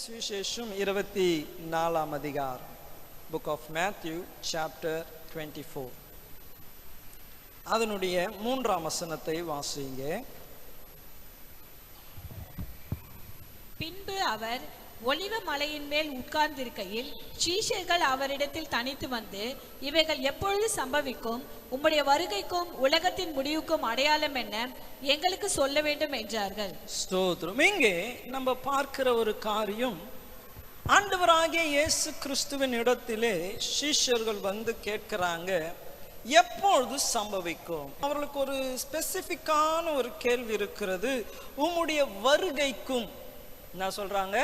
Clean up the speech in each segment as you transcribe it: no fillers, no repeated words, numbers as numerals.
சுவிசேஷம் 24 அதிகாரம், book of Matthew chapter 24, அதனுடைய 3ஆம் வசனத்தை வாசிங்க. பின்பு அவர் ஒலிவ மலையின் மேல் உட்கார்ந்திருக்கையில் சீஷர்கள் அவரிடத்தில் தனித்து வந்து, இவைகள் எப்பொழுது சம்பவிக்கும்? உம்முடைய வருகைக்கும் உலகத்தின் முடிவுக்கும் அடையாளம் என்ன? எங்களுக்கு சொல்ல வேண்டும் என்றார்கள். ஸ்தோத்திரம். இங்கே நம்ம பார்க்கிற ஒரு காரியம், ஆண்டவராகிய இயேசு கிறிஸ்துவின் இடத்திலே சீஷர்கள் வந்து கேட்கிறாங்க, எப்பொழுது சம்பவிக்கும்? அவர்களுக்கு ஒரு ஸ்பெசிபிக்கான ஒரு கேள்வி இருக்கிறது. உம்முடைய வருகைக்கும் என்ன சொல்றாங்க?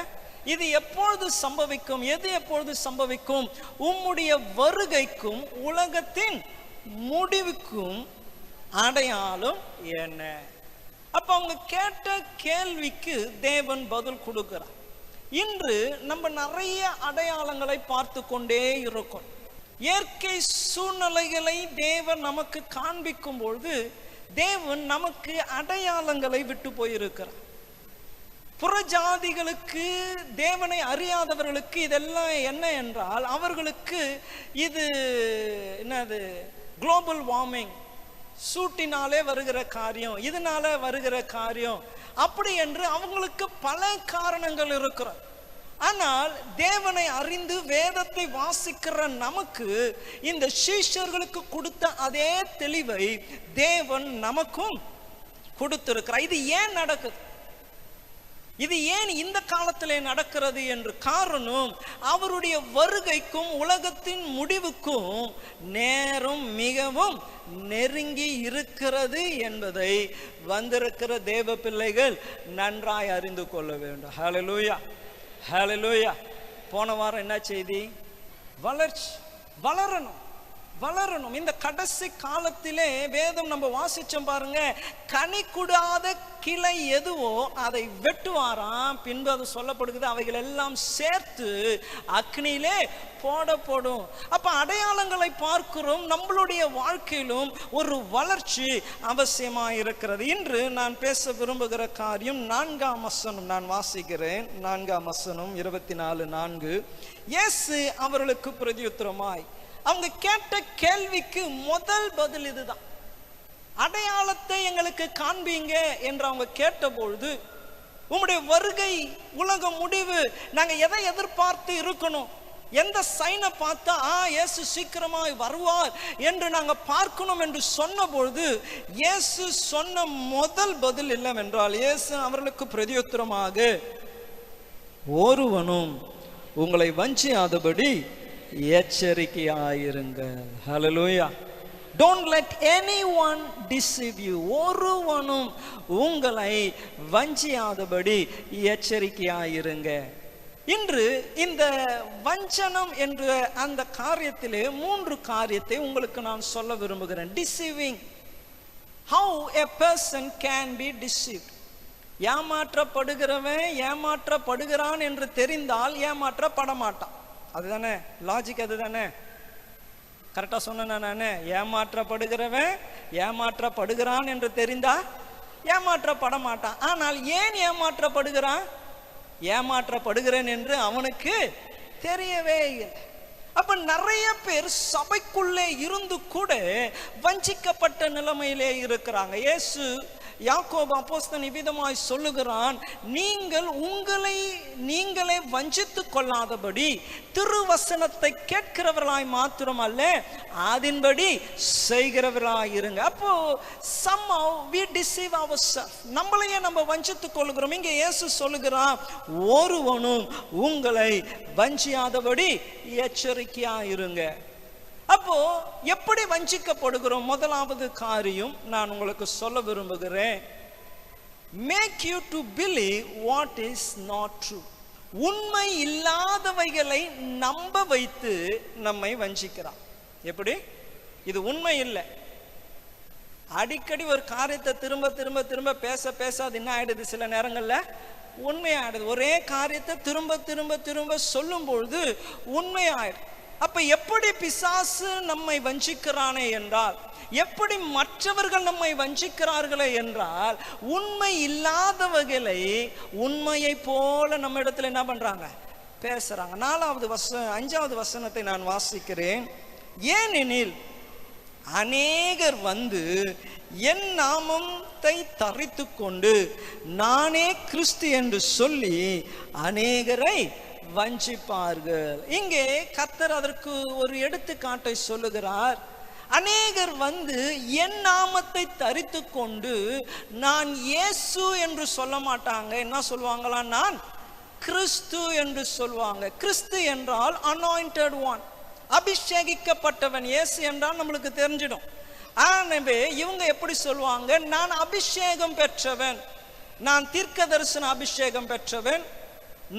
இது எப்பொழுது சம்பவிக்கும்? எது எப்பொழுது சம்பவிக்கும்? உம்முடைய வருகைக்கும் உலகத்தின் முடிவுக்கும் அடையாளம் என்ன? அப்ப அவங்க கேட்ட கேள்விக்கு தேவன் பதில் கொடுக்கிறார். இன்று நம்ம நிறைய அடையாளங்களை பார்த்து கொண்டே இருக்கோம். இயற்கை சூழ்நிலைகளை தேவன் நமக்கு காண்பிக்கும் பொழுது தேவன் நமக்கு அடையாளங்களை விட்டு போயிருக்கிறார். புறஜாதிகளுக்கு, தேவனை அறியாதவர்களுக்கு இதெல்லாம் என்ன என்றால், அவர்களுக்கு இது என்னது, குளோபல் வார்மிங், சூட்டினாலே வருகிற காரியம், இதனால வருகிற காரியம், அப்படி என்று அவங்களுக்கு பல காரணங்கள் இருக்கிறது. ஆனால் தேவனை அறிந்து வேதத்தை வாசிக்கிற நமக்கு இந்த சீஷர்களுக்கு கொடுத்த அதே தெளிவை தேவன் நமக்கும் கொடுத்திருக்கிறார். இது ஏன் நடக்குது? இது ஏன் இந்த காலத்திலே நடக்கிறது என்று காரணம், அவருடைய வருகைக்கும் உலகத்தின் முடிவுக்கும் நேரம் மிகவும் நெருங்கி இருக்கிறது என்பதை வந்திருக்கிற தேவ பிள்ளைகள் நன்றாய் அறிந்து கொள்ள வேண்டும். ஹல்லேலூயா, ஹல்லேலூயா. போன வாரம் என்ன செய்தி? வளர்ச்சி, வளரணும், வளரணும். இந்த கடைசி காலத்திலே வேதம் நம்ம வாசிச்சோம் பாருங்க, கனி கூடாத கிளை எதுவோ அதை வெட்டுவாராம். பின்பு அது சொல்லப்படுகிறது, அவைகள் எல்லாம் சேர்த்து அக்னியிலே போடப்படும். அப்ப அடையாளங்களை பார்க்கிறோம். நம்மளுடைய வாழ்க்கையிலும் ஒரு வளர்ச்சி அவசியமா இருக்கிறது. இன்று நான் பேச விரும்புகிற காரியம் 4ஆம் வசனம். நான் வாசிக்கிறேன். 4ஆம் வசனம் 24:4. இயேசு அவர்களுக்கு பிரதியுத்தரமாய், அவங்க கேட்ட கேள்விக்கு முதல் பதில் இதுதான். அடையாளத்தை எங்களுக்கு காண்பீங்க என்று அவங்க கேட்டபொழுது, உம்முடைய வருகை, உலக முடிவு, நாங்க எதை எதிர்பார்த்து இருக்கணும், எந்த சைனை பார்த்தா இயேசு சீக்கிரமாய் வருவார் என்று நாங்க பார்க்கணும் என்று சொன்ன பொழுது, இயேசு சொன்ன முதல் பதில் என்னவென்றால், இயேசு அவர்களுக்கு பிரதியுத்தரமாக, ஒருவனும் உங்களை வஞ்சியாதபடி எச்சரிக்கையாயிருங்கள். ஹல்லேலூயா. Don't let anyone deceive you. ஒருவனும் உங்களை வஞ்சியாதபடி எச்சரிக்கையாயிருங்க. இன்று இந்த வஞ்சனம் என்ற அந்த காரியத்திலே 3 காரியத்தை உங்களுக்கு நான் சொல்ல விரும்புகிறேன். Deceiving. How a person can be deceived. ஏமாற்றப்படுகிறவன் ஏமாற்றப்படுகிறான் என்று தெரிந்தால் ஏமாற்றப்பட மாட்டான். அதுதானே லாஜிக்? அதுதானே கரெக்டா சொன்ன நானே? ஏமாற்றப்படுகிறவன் ஏமாற்றப்படுகிறான் என்று தெரிந்தா ஏமாற்றப்பட மாட்டான். ஆனால் ஏன் ஏமாற்றப்படுகிறான்? ஏமாற்றப்படுகிறேன் என்று அவனுக்கு தெரியவே இல்லை. அப்ப நிறைய பேர் சபைக்குள்ளே இருந்து கூட வஞ்சிக்கப்பட்ட நிலைமையிலே இருக்கிறாங்க. இயேசு யாக்கோபு அப்போஸ்தலன் இவ்விதமாய் சொல்லுகிறான், நீங்கள் உங்களை நீங்களே வஞ்சித்துக் கொள்ளாதபடி திருவசனத்தை கேட்கிறவர்களாய் மாத்திரமல்ல, அதன்படி செய்கிறவர்களாய் இருங்க. அப்போ somehow we deceive ourselves. நம்மளையே நம்ம வஞ்சித்துக் கொள்கிறோம். இங்கே இயேசு சொல்லுகிறான், ஒருவனும் உங்களை வஞ்சியாதபடி எச்சரிக்கையா இருங்க. அப்போ எப்படி வஞ்சிக்கப்படுகிறோம்? முதலாவது காரியம் நான் உங்களுக்கு சொல்ல விரும்புகிறேன், make you to believe what is not true. உண்மை இல்லாதவைகளை நம்ப வைத்து நம்மை வஞ்சிக்கிறான். எப்படி? இது உண்மை இல்லை. அடிக்கடி ஒரு காரியத்தை திரும்ப திரும்ப திரும்ப பேச பேச அது என்ன ஆயிடுது? சில நேரங்கள்ல உண்மையாயிடுது. ஒரே காரியத்தை திரும்ப திரும்ப திரும்ப சொல்லும் பொழுது உண்மையாயிடுது. அப்ப எப்படி பிசாசு நம்மை வஞ்சிக்கிறானே என்றால், எப்படி மற்றவர்கள் நம்மை வஞ்சிக்கிறார்களே என்றால், உண்மை இல்லாதவர்களை உண்மையை போல நம்ம இடத்துல என்ன பண்றாங்க, பேசுறாங்க. 5வது வசனத்தை நான் வாசிக்கிறேன். ஏனெனில் அநேகர் வந்து என் நாமத்தை தரித்து கொண்டு நானே கிறிஸ்து என்று சொல்லி அநேகரை வஞ்சிப்பார்கள். இங்கே கர்த்தர் அதற்கு ஒரு எடுத்துக்காட்டை சொல்லுகிறார். அநேகர் வந்து என் நாமத்தை தரித்து கொண்டு, நான் இயேசு என்று சொல்ல மாட்டாங்க, என்ன சொல்லுவாங்களா, நான் கிறிஸ்து என்று சொல்லுவாங்க. கிறிஸ்து என்றால் அனாயிண்டட் ஒன், அபிஷேகிக்கப்பட்டவன். இயேசு என்றால் நம்மளுக்கு தெரிஞ்சிடும். ஆகவே இவங்க எப்படி சொல்லுவாங்க, நான் அபிஷேகம் பெற்றவன், நான் தீர்க்க தரிசன அபிஷேகம் பெற்றவன்,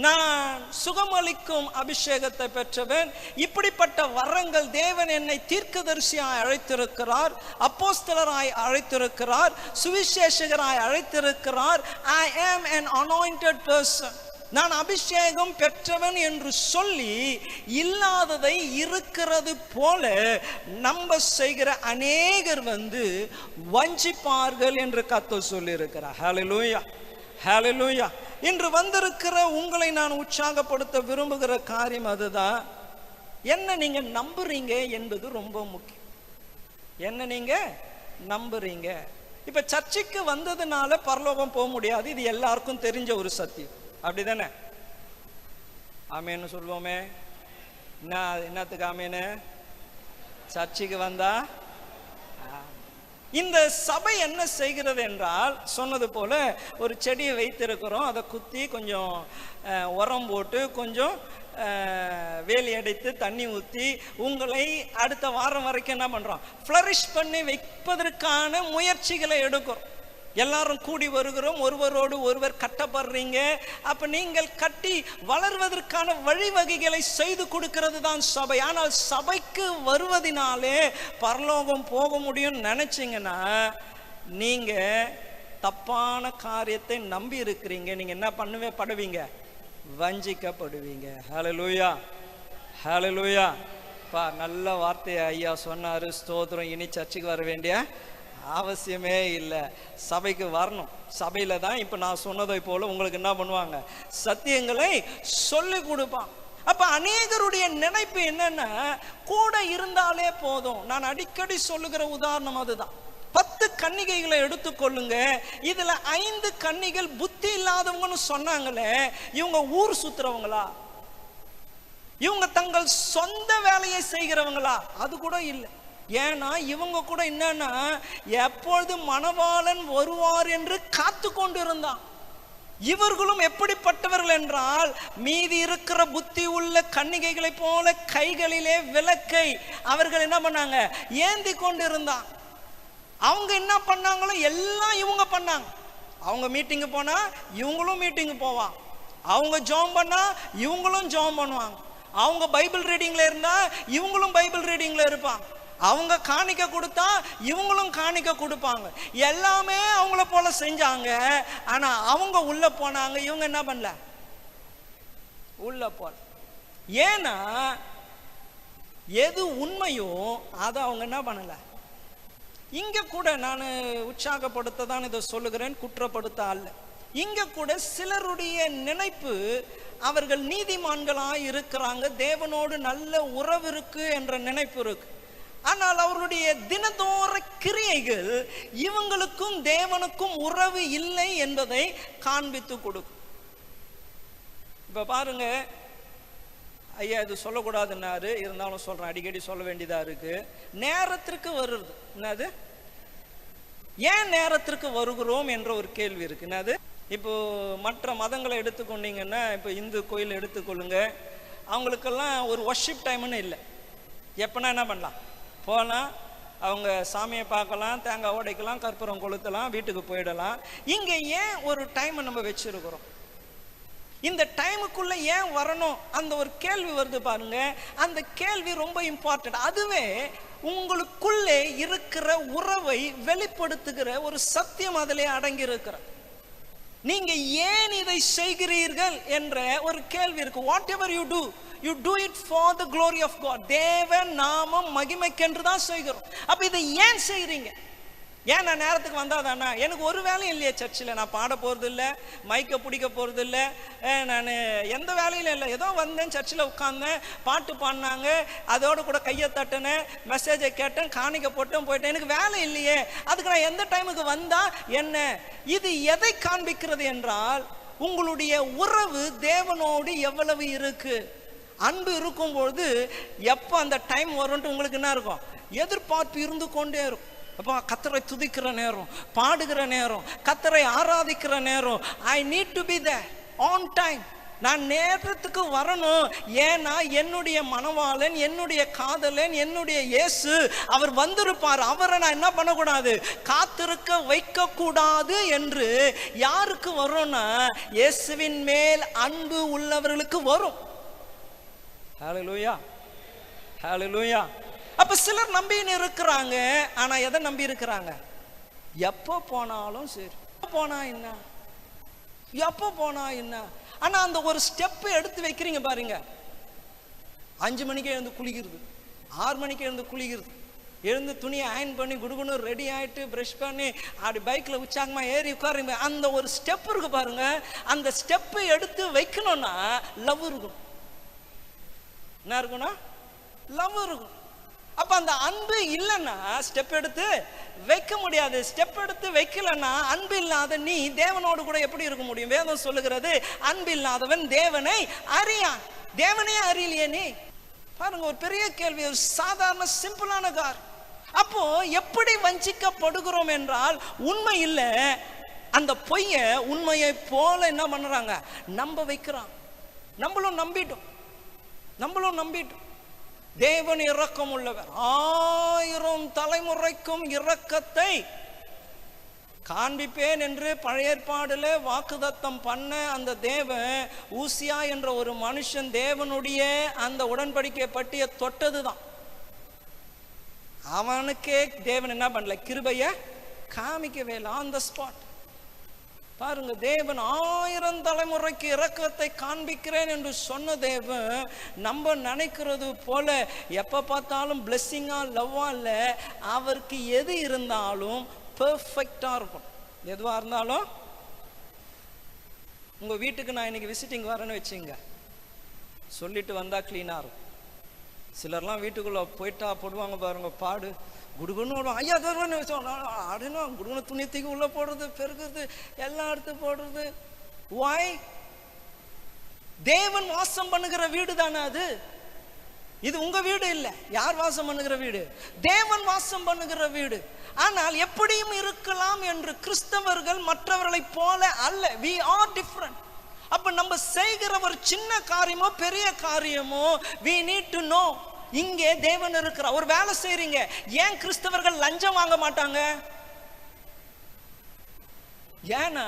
நான் சுகமளிக்கும் அபிஷேகத்தை பெற்றவன், இப்படிப்பட்ட வரங்கள் தேவன் என்னை தீர்க்கதரிசியாய் அழைத்திருக்கிறார், அப்போஸ்தலராய் அழைத்திருக்கிறார், சுவிசேஷகராய் அழைத்திருக்கிறார். I am an anointed person, நான் அபிஷேகம் பெற்றவன் என்று சொல்லி இல்லாததை இருக்கிறது போல நம்ப செய்கிற அநேகர் வந்து வஞ்சிப்பார்கள் என்று கர்த்தர் சொல்லி இருக்கிறார். ஹல்லேலூயா, ஹல்லேலூயா. இன்று வந்திருக்கிற உங்களை நான் உற்சாகப்படுத்த விரும்புகிற காரியம் அதுதான். என்ன நீங்க நம்புறீங்க என்பது ரொம்ப முக்கியம். என்ன நீங்க நம்புறீங்க. இப்ப சர்ச்சுக்கு வந்ததுனால பரலோகம் போக முடியாது, இது எல்லாருக்கும் தெரிஞ்ச ஒரு சத்தியம், அப்படிதானே? ஆமேன்னு சொல்லுவோமே. என்னத்துக்கு ஆமேன்னு? சர்ச்சுக்கு வந்தா. இந்த சபை என்ன செய்கிறது என்றால், சொன்னது போல ஒரு செடியை வைத்திருக்கிறோம், அதை குத்தி கொஞ்சம் உரம் போட்டு கொஞ்சம் வேலி அடைத்து தண்ணி ஊற்றி உங்களை அடுத்த வாரம் வரைக்கும் என்ன பண்றோம், ஃப்ளரிஷ் பண்ணி வைப்பதற்கான முயற்சிகளை எடுக்கிறோம். எல்லாரும் கூடி வருகிறோம், ஒருவரோடு ஒருவர் கட்டப்படுறீங்க. அப்ப நீங்கள் கட்டி வளர்வதற்கான வழிவகைகளை செய்து கொடுக்கிறது தான் சபை. ஆனால் சபைக்கு வருவதினாலே பரலோகம் போக முடியும் நினைச்சீங்கன்னா நீங்க தப்பான காரியத்தை நம்பி இருக்கிறீங்க. நீங்க என்ன படுவீங்க, வஞ்சிக்கப்படுவீங்க. ஹல்லேலூயா, ஹல்லேலூயா. நல்ல வார்த்தையை ஐயா சொன்னாரு, ஸ்தோத்திரம். இனி சர்ச்சுக்கு வர வேண்டிய அவசியமே இல்லை, சபைக்கு வரணும். சபையில தான் இப்ப நான் சொன்னதை போல உங்களுக்கு என்ன பண்ணுவாங்க, சத்தியங்களை சொல்லி கொடுப்பான். அப்ப அநேகருடைய நினைப்பு என்னன்னா, கூட இருந்தாலே போதும். நான் அடிக்கடி சொல்லுகிற உதாரணம் அதுதான். 10 கன்னிகைகளை எடுத்துக்கொள்ளுங்க, இதுல 5 கன்னிகள் புத்தி இல்லாதவங்கன்னு சொன்னாங்களே, இவங்க ஊர் சுத்துறவங்களா, இவங்க தங்கள் சொந்த வேலையை செய்கிறவங்களா? அது கூட இல்லை. ஏன்னா இவங்க கூட என்னன்னா, எப்பொழுது மணவாளன் வருவார் என்று காத்து கொண்டிருந்தான். இவர்களும் எப்படிப்பட்டவர்கள் என்றால், மீதி இருக்கிற புத்தி உள்ள கன்னிகைகளை போல கைகளிலே விளக்கை அவர்கள் என்ன பண்ணாங்க, ஏந்தி கொண்டிருந்தான். அவங்க என்ன பண்ணாங்களோ எல்லாம் இவங்க பண்ணாங்க. அவங்க மீட்டிங்கு போனா இவங்களும் மீட்டிங்கு போவாங்க, அவங்க ஜெபம் பண்ணா இவங்களும் ஜெபம் பண்ணுவாங்க, அவங்க பைபிள் ரீடிங்ல இருந்தா இவங்களும் பைபிள் ரீடிங்ல இருப்பாங்க, அவங்க காணிக்க கொடுத்தா இவங்களும் காணிக்க கொடுப்பாங்க. எல்லாமே அவங்கள போல செஞ்சாங்க. ஆனா அவங்க உள்ள போனாங்க, இவங்க என்ன பண்ணல, உள்ள போல. ஏன்னா எது உண்மையோ அதை அவங்க என்ன பண்ணல. இங்க கூட நான் உற்சாகப்படுத்த தான் இதை சொல்லுகிறேன், குற்றப்படுத்த அல்ல. இங்க கூட சிலருடைய நினைப்பு, அவர்கள் நீதிமான்களாய் இருக்கிறாங்க, தேவனோடு நல்ல உறவு இருக்கு என்ற நினைப்பு இருக்கு. ஆனால் அவருடைய தினதோற கிரியைகள் இவங்களுக்கும் தேவனுக்கும் உறவு இல்லை என்பதை காண்பித்து கொடுக்கும். இப்ப பாருங்க, ஐயா இது சொல்லக்கூடாதுன்னாரு, இருந்தாலும் சொல்றேன், அடிக்கடி சொல்ல வேண்டியதா இருக்கு. நேரத்திற்கு வருது, என்னது, ஏன் நேரத்திற்கு வருகிறோம் என்ற ஒரு கேள்வி இருக்கு. என்னது, இப்போ மற்ற மதங்களை எடுத்துக்கொண்டீங்கன்னா, இப்போ இந்து கோயில் எடுத்துக்கொள்ளுங்க, அவங்களுக்கெல்லாம் ஒரு வர்ஷிப் டைம்னு இல்லை. எப்பனா என்ன பண்ணலாம், போகலாம், அவங்க சாமியை பார்க்கலாம், தேங்காய் உடைக்கலாம், கற்பூரம் கொளுத்தலாம், வீட்டுக்கு போயிடலாம். இங்கே ஏன் ஒரு டைமை நம்ம வச்சிருக்கிறோம்? இந்த டைமுக்குள்ள ஏன் வரணும் அந்த ஒரு கேள்வி வருது பாருங்க. அந்த கேள்வி ரொம்ப இம்பார்ட்டன்ட். அதுவே உங்களுக்குள்ளே இருக்கிற உறவை வெளிப்படுத்துகிற ஒரு சத்தியம் அதிலே அடங்கி இருக்கிற. நீங்க ஏன் இதை செய்கிறீர்கள் என்ற ஒரு கேள்வி இருக்கு. Whatever you do, you do it for the glory of God. தேவன் நாமம் மகிமைக்கென்று தான் செய்கிறோம். அப்ப இதை ஏன் செய்றீங்க? ஏன் நான் நேரத்துக்கு வந்தாதானா? எனக்கு ஒரு வேலையும் இல்லையே சர்ச்சில். நான் பாட போகிறது இல்லை, மைக்கை பிடிக்க போகிறது இல்லை, நான் எந்த வேலையிலும் இல்லை. ஏதோ வந்தேன், சர்ச்சில் உட்கார்ந்தேன், பாட்டு பாடினாங்க, அதோட கூட கையை தட்டினேன், மெசேஜை கேட்டேன், காணிக்க போட்டேன், போயிட்டேன். எனக்கு வேலை இல்லையே, அதுக்கு நான் எந்த டைமுக்கு வந்தா என்ன? இது எதை காண்பிக்கிறது என்றால், உங்களுடைய உறவு தேவனோடு எவ்வளவு இருக்கு. அன்பு இருக்கும்பொழுது எப்போ அந்த டைம் வரும்ட்டு உங்களுக்கு என்ன இருக்கும்? எதிர்பார்ப்பு இருந்து கொண்டே இருக்கும். அப்போ கர்த்தரை துதிக்கிற நேரம், பாடுகிற நேரம், கர்த்தரை ஆராதிக்கிற நேரம், I need to be there on time. நான் நேரத்துக்கு வரணும். ஏன்னா என்னுடைய மணவாளன், என்னுடைய காதலன், என்னுடைய இயேசு அவர் வந்திருப்பார். அவரை நான் என்ன பண்ணக்கூடாது? காத்திருக்க வைக்க கூடாது என்று யாருக்கு வரும்னா, இயேசுவின் மேல் அன்பு உள்ளவர்களுக்கு வரும். ஹல்லேலூயா, ஹல்லேலூயா. அப்ப சிலர் நம்பின்னு இருக்கிறாங்க. ஆனா எதை நம்பி இருக்கிறாங்க? எப்போ போனாலும் சரி, போனா என்ன, எப்போ போனா என்ன. ஆனா அந்த ஒரு ஸ்டெப் எடுத்து வைக்கிறீங்க பாருங்க. 5 மணிக்கு எழுந்து குளிக்கிறது, 6 மணிக்கு எழுந்து குளிக்கிறது, எழுந்து துணியை அயன் பண்ணி குடுகுன்னு ரெடி ஆயிட்டு பிரஷ் பண்ணி அப்படி பைக்ல உற்சாகமா ஏறி உட்காருங்க. அந்த ஒரு ஸ்டெப் இருக்கு பாருங்க. அந்த ஸ்டெப் எடுத்து வைக்கணும்னா லவ் இருக்கும். என்ன இருக்கும்னா லவ் இருக்கும். அப்ப அந்த அன்பு இல்லைன்னா ஸ்டெப் எடுத்து வைக்க முடியாது. ஸ்டெப் எடுத்து வைக்கலன்னா அன்பு இல்லாத நீ தேவனோடு கூட எப்படி இருக்க முடியும்? வேதம் சொல்லுகிறது, அன்பு இல்லாதவன் தேவனை அறியான். தேவனையே அறியலையே நீ. பாருங்க, ஒரு பெரிய கேள்வி, ஒரு சாதாரண சிம்பிளான கார். அப்போ எப்படி வஞ்சிக்கப்படுகிறோம் என்றால், உண்மை இல்லை, அந்த பொய்ய உண்மையை போல என்ன பண்றாங்க? நம்ப வைக்கிறான். நம்மளும் நம்பிட்டோம். தேவன் இரக்கம் உள்ளவர், 1000 தலைமுறைக்கும் இரக்கத்தை காண்பிப்பேன் என்று பழைய ஏற்பாடுல வாக்குத்தத்தம் பண்ண அந்த தேவன், ஊசியா என்ற ஒரு மனுஷன் தேவனுடைய அந்த உடன்படிக்கை பட்டியை தொட்டதுதான். அவனுக்கே தேவன் என்ன பண்ணல? கிருபைய காமிக்கவே இல்லை. On the spot. பாருங்க, தேவன் 1000 தலைமுறைக்கு இரக்கத்தை காண்பிக்கிறேன் என்று சொன்ன தேவன், நம்ம நினைக்கிறது போல எப்ப பார்த்தாலும் பிளெஸ்ஸிங்கா லவ்வா இல்ல. அவருக்கு எது இருந்தாலும் பெர்ஃபெக்டா இருக்கும். எதுவா இருந்தாலும், உங்க வீட்டுக்கு நான் இன்னைக்கு விசிட்டிங் வரேன்னு வச்சுங்க, சொல்லிட்டு வந்தா கிளீனா இருக்கும். சிலர்லாம் வீட்டுக்குள்ள போயிட்டா போடுவாங்க பாருங்க, பாடு குடுகுன்னு வருவாங்க. ஐயா அப்படின்னா குடுகுன்னு துணி தூக்கி உள்ள போடுறது, பெருகுறது, எல்லாம் எடுத்து போடுறது. வாய்? தேவன் வாசம் பண்ணுகிற வீடு தானே அது. இது உங்க வீடு இல்ல. யார் வாசம் பண்ணுகிற வீடு? தேவன் வாசம் பண்ணுகிற வீடு. ஆனால் எப்படியும் இருக்கலாம் என்று கிறிஸ்தவர்கள் மற்றவர்களை போல அல்ல. we are different. அப்ப நம்ம செய்கிற ஒரு சின்ன காரியமோ பெரிய காரியமோ, we need to know, இங்கே தேவன் இருக்கிறார். ஒரு வேலை செய்றீங்க, ஏன் கிறிஸ்தவர்கள் லஞ்சம் வாங்க மாட்டாங்க? ஏன்னா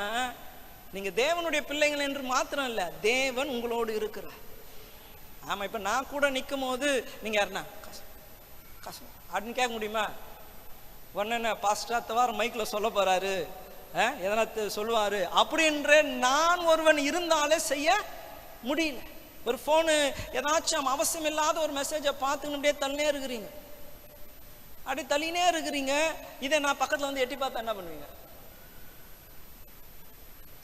நீங்க தேவனுடைய பிள்ளைகள் என்று மாத்திரம் இல்ல, தேவன் உங்களோடு இருக்கிறார். ஆமா, இப்ப நான் கூட நிற்கும் போது நீங்க யாருன்னா அப்படின்னு கேட்க முடியுமா? உடனே பாஸ்டர் அடுத்த வாரம் மைக்ல சொல்ல போறாரு, எதனா சொல்லுவாரு அப்படின்ற நான் ஒருவன் இருந்தாலே செய்ய முடியல. ஒரு போனு ஏதாச்சும் அவசியம் இல்லாத ஒரு மெசேஜை பார்த்துன்னு அப்படியே தள்ளினே இருக்கிறீங்க. இதை நான் பக்கத்துல வந்து எட்டி பார்த்தா என்ன பண்ணுவீங்க?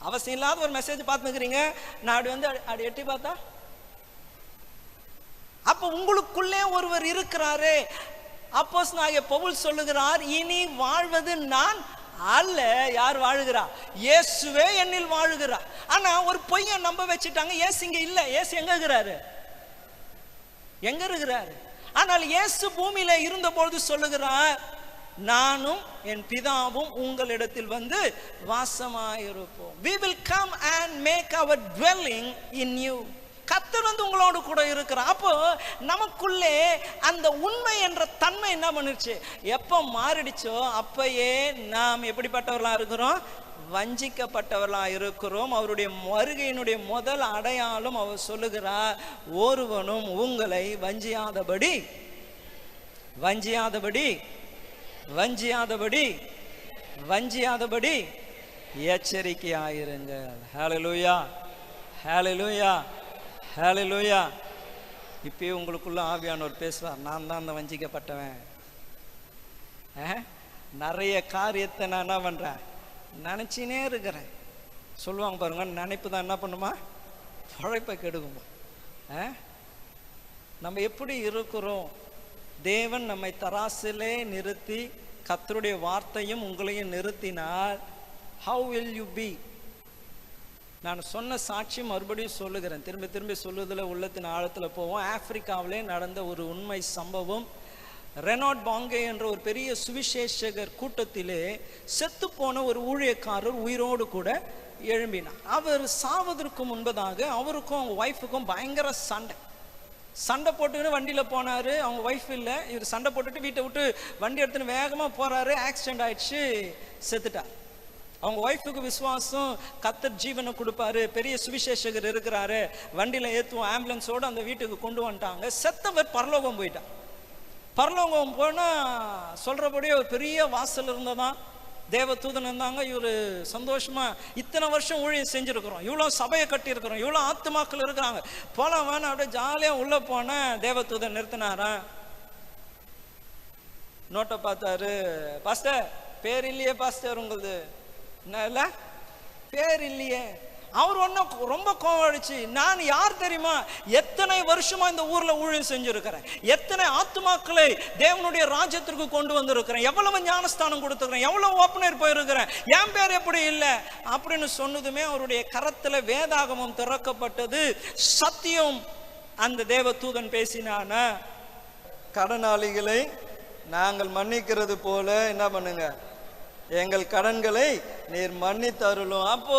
அவசியம் இல்லாத ஒரு மெசேஜ் பார்த்துக்கிறீங்க, நான் அப்படி வந்து அப்படி எட்டி பார்த்தா, அப்ப உங்களுக்குள்ளே ஒருவர் இருக்கிறாரு. அப்போஸ்தலனாகிய பவுல் சொல்லுகிறார், இனி வாழ்வது நான் அல்ல. யார் வாழுகிறா? இயேசுவே என்னில் வாழுகிறார். ஆனா ஒரு பொய்யை நம்ப வச்சுட்டாங்க. இயேசு இங்க இல்ல. இயேசு எங்க இருக்கிறாரு? ஆனால் இயேசு பூமியில இருந்த பொழுது சொல்லுகிறார், நானும் என் பிதாவும் உங்களிடத்தில் வந்து வாசமாயிருப்போம். we will come and make our dwelling in you. கர்த்தர் வந்து உங்களோடு கூட இருக்கிறார். அப்போ நமக்குள்ளே அந்த உண்மை என்ற தன்மை என்ன பண்ணுச்சு? எப்போ மாறிடுச்சோ அப்பயே நாம் எப்படிப்பட்டவர்களா இருக்கிறோம்? வஞ்சிக்கப்பட்டவர்களா இருக்கிறோம். அவருடைய வருகையினுடைய முதல் அடையாளம் அவர் சொல்லுகிறார், ஒருவனும் உங்களை வஞ்சியாதபடி எச்சரிக்கையாயிருங்கள். ஹல்லேலூயா, ஹல்லேலூயா, ஹல்லேலூயா. இப்பயே உங்களுக்குள்ள ஆவியானவர் பேசுவார், நான் தான் அந்த வஞ்சிக்கப்பட்டவன். நிறைய காரியத்தை நான் என்ன பண்றேன், நினைச்சினே இருக்கிறேன். சொல்லுவாங்க பாருங்க, நினைப்பு தான் என்ன பண்ணுமா, பழைப்பை கெடுக்குமா. நம்ம எப்படி இருக்கிறோம்? தேவன் நம்மை தராசிலே நிறுத்தி கர்த்தருடைய வார்த்தையும் உங்களையும் நிறுத்தினால் how will you be? நான் சொன்ன சாட்சி மறுபடியும் சொல்லுகிறேன், திரும்பி திரும்பி சொல்லுதில் உள்ளத்தின் ஆழத்தில் போவோம். ஆப்பிரிக்காவிலே நடந்த ஒரு உண்மை சம்பவம். ரெனாட் பாங்கே என்ற ஒரு பெரிய சுவிசேஷகர் கூட்டத்திலே செத்து போன ஒரு ஊழியக்காரர் உயிரோடு கூட எழும்பினார். அவர் சாவதற்கு முன்பதாக அவருக்கும் அவங்க ஒய்ஃபுக்கும் பயங்கர சண்டை போட்டுக்கின்னு வண்டியில் போனார். அவங்க ஒய்ஃப் இல்லை, இவர் சண்டை போட்டுட்டு வீட்டை விட்டு வண்டி எடுத்துன்னு வேகமாக போகிறாரு. ஆக்சிடென்ட் ஆயிடுச்சு, செத்துட்டார். அவங்க ஒய்ஃபுக்கு விசுவாசம், கர்த்தர் ஜீவனை கொடுப்பாரு, பெரிய சுவிசேஷகர் இருக்கிறாரு, வண்டியில் ஏற்றுவோம், ஆம்புலன்ஸோடு அந்த வீட்டுக்கு கொண்டு வந்துட்டாங்க. செத்தவர் பரலோகம் போயிட்டார். பரலோகம் போனால் சொல்கிறபடியே ஒரு பெரிய வாசல் இருந்ததான், தேவ தூதன் இருந்தாங்க. இவர் சந்தோஷமா இத்தனை வருஷம் ஊழியம் செஞ்சுருக்கிறோம், இவ்வளோ சபையை கட்டியிருக்கிறோம், இவ்வளோ ஆத்துமாக்கள் இருக்கிறாங்க, போலாம் வேணும் அப்படியே ஜாலியாக உள்ளே போன தேவ தூதன் நிறுத்தினாரா. நோட்டை பார்த்தாரு, பாஸ்டர் பேர் இல்லையே, பாஸ்டர் உங்களது என்ன இல்லை, பேர் இல்லையே. அவர் ஒன்றும் ரொம்ப கோவம் அடிச்சு, நான் யார் தெரியுமா, எத்தனை வருஷமா இந்த ஊர்ல ஊழியம் செஞ்சிருக்கிறேன், எத்தனை ஆத்துமாக்களை தேவனுடைய ராஜ்யத்திற்கு கொண்டு வந்திருக்கிறேன், எவ்வளவு ஞானஸ்தானம் கொடுத்துருக்கிறேன், எவ்வளவு ஓப்பனர் போயிருக்கிறேன், என் பேர் எப்படி இல்லை அப்படின்னு சொன்னதுமே அவருடைய கரத்துல வேதாகமம் திறக்கப்பட்டது. சத்தியம். அந்த தேவ தூதன் பேசினான, கடனாளிகளை நாங்கள் மன்னிக்கிறது போல என்ன பண்ணுங்க, எங்கள் கடன்களை நீர் மன்னித்தருளும். அப்போ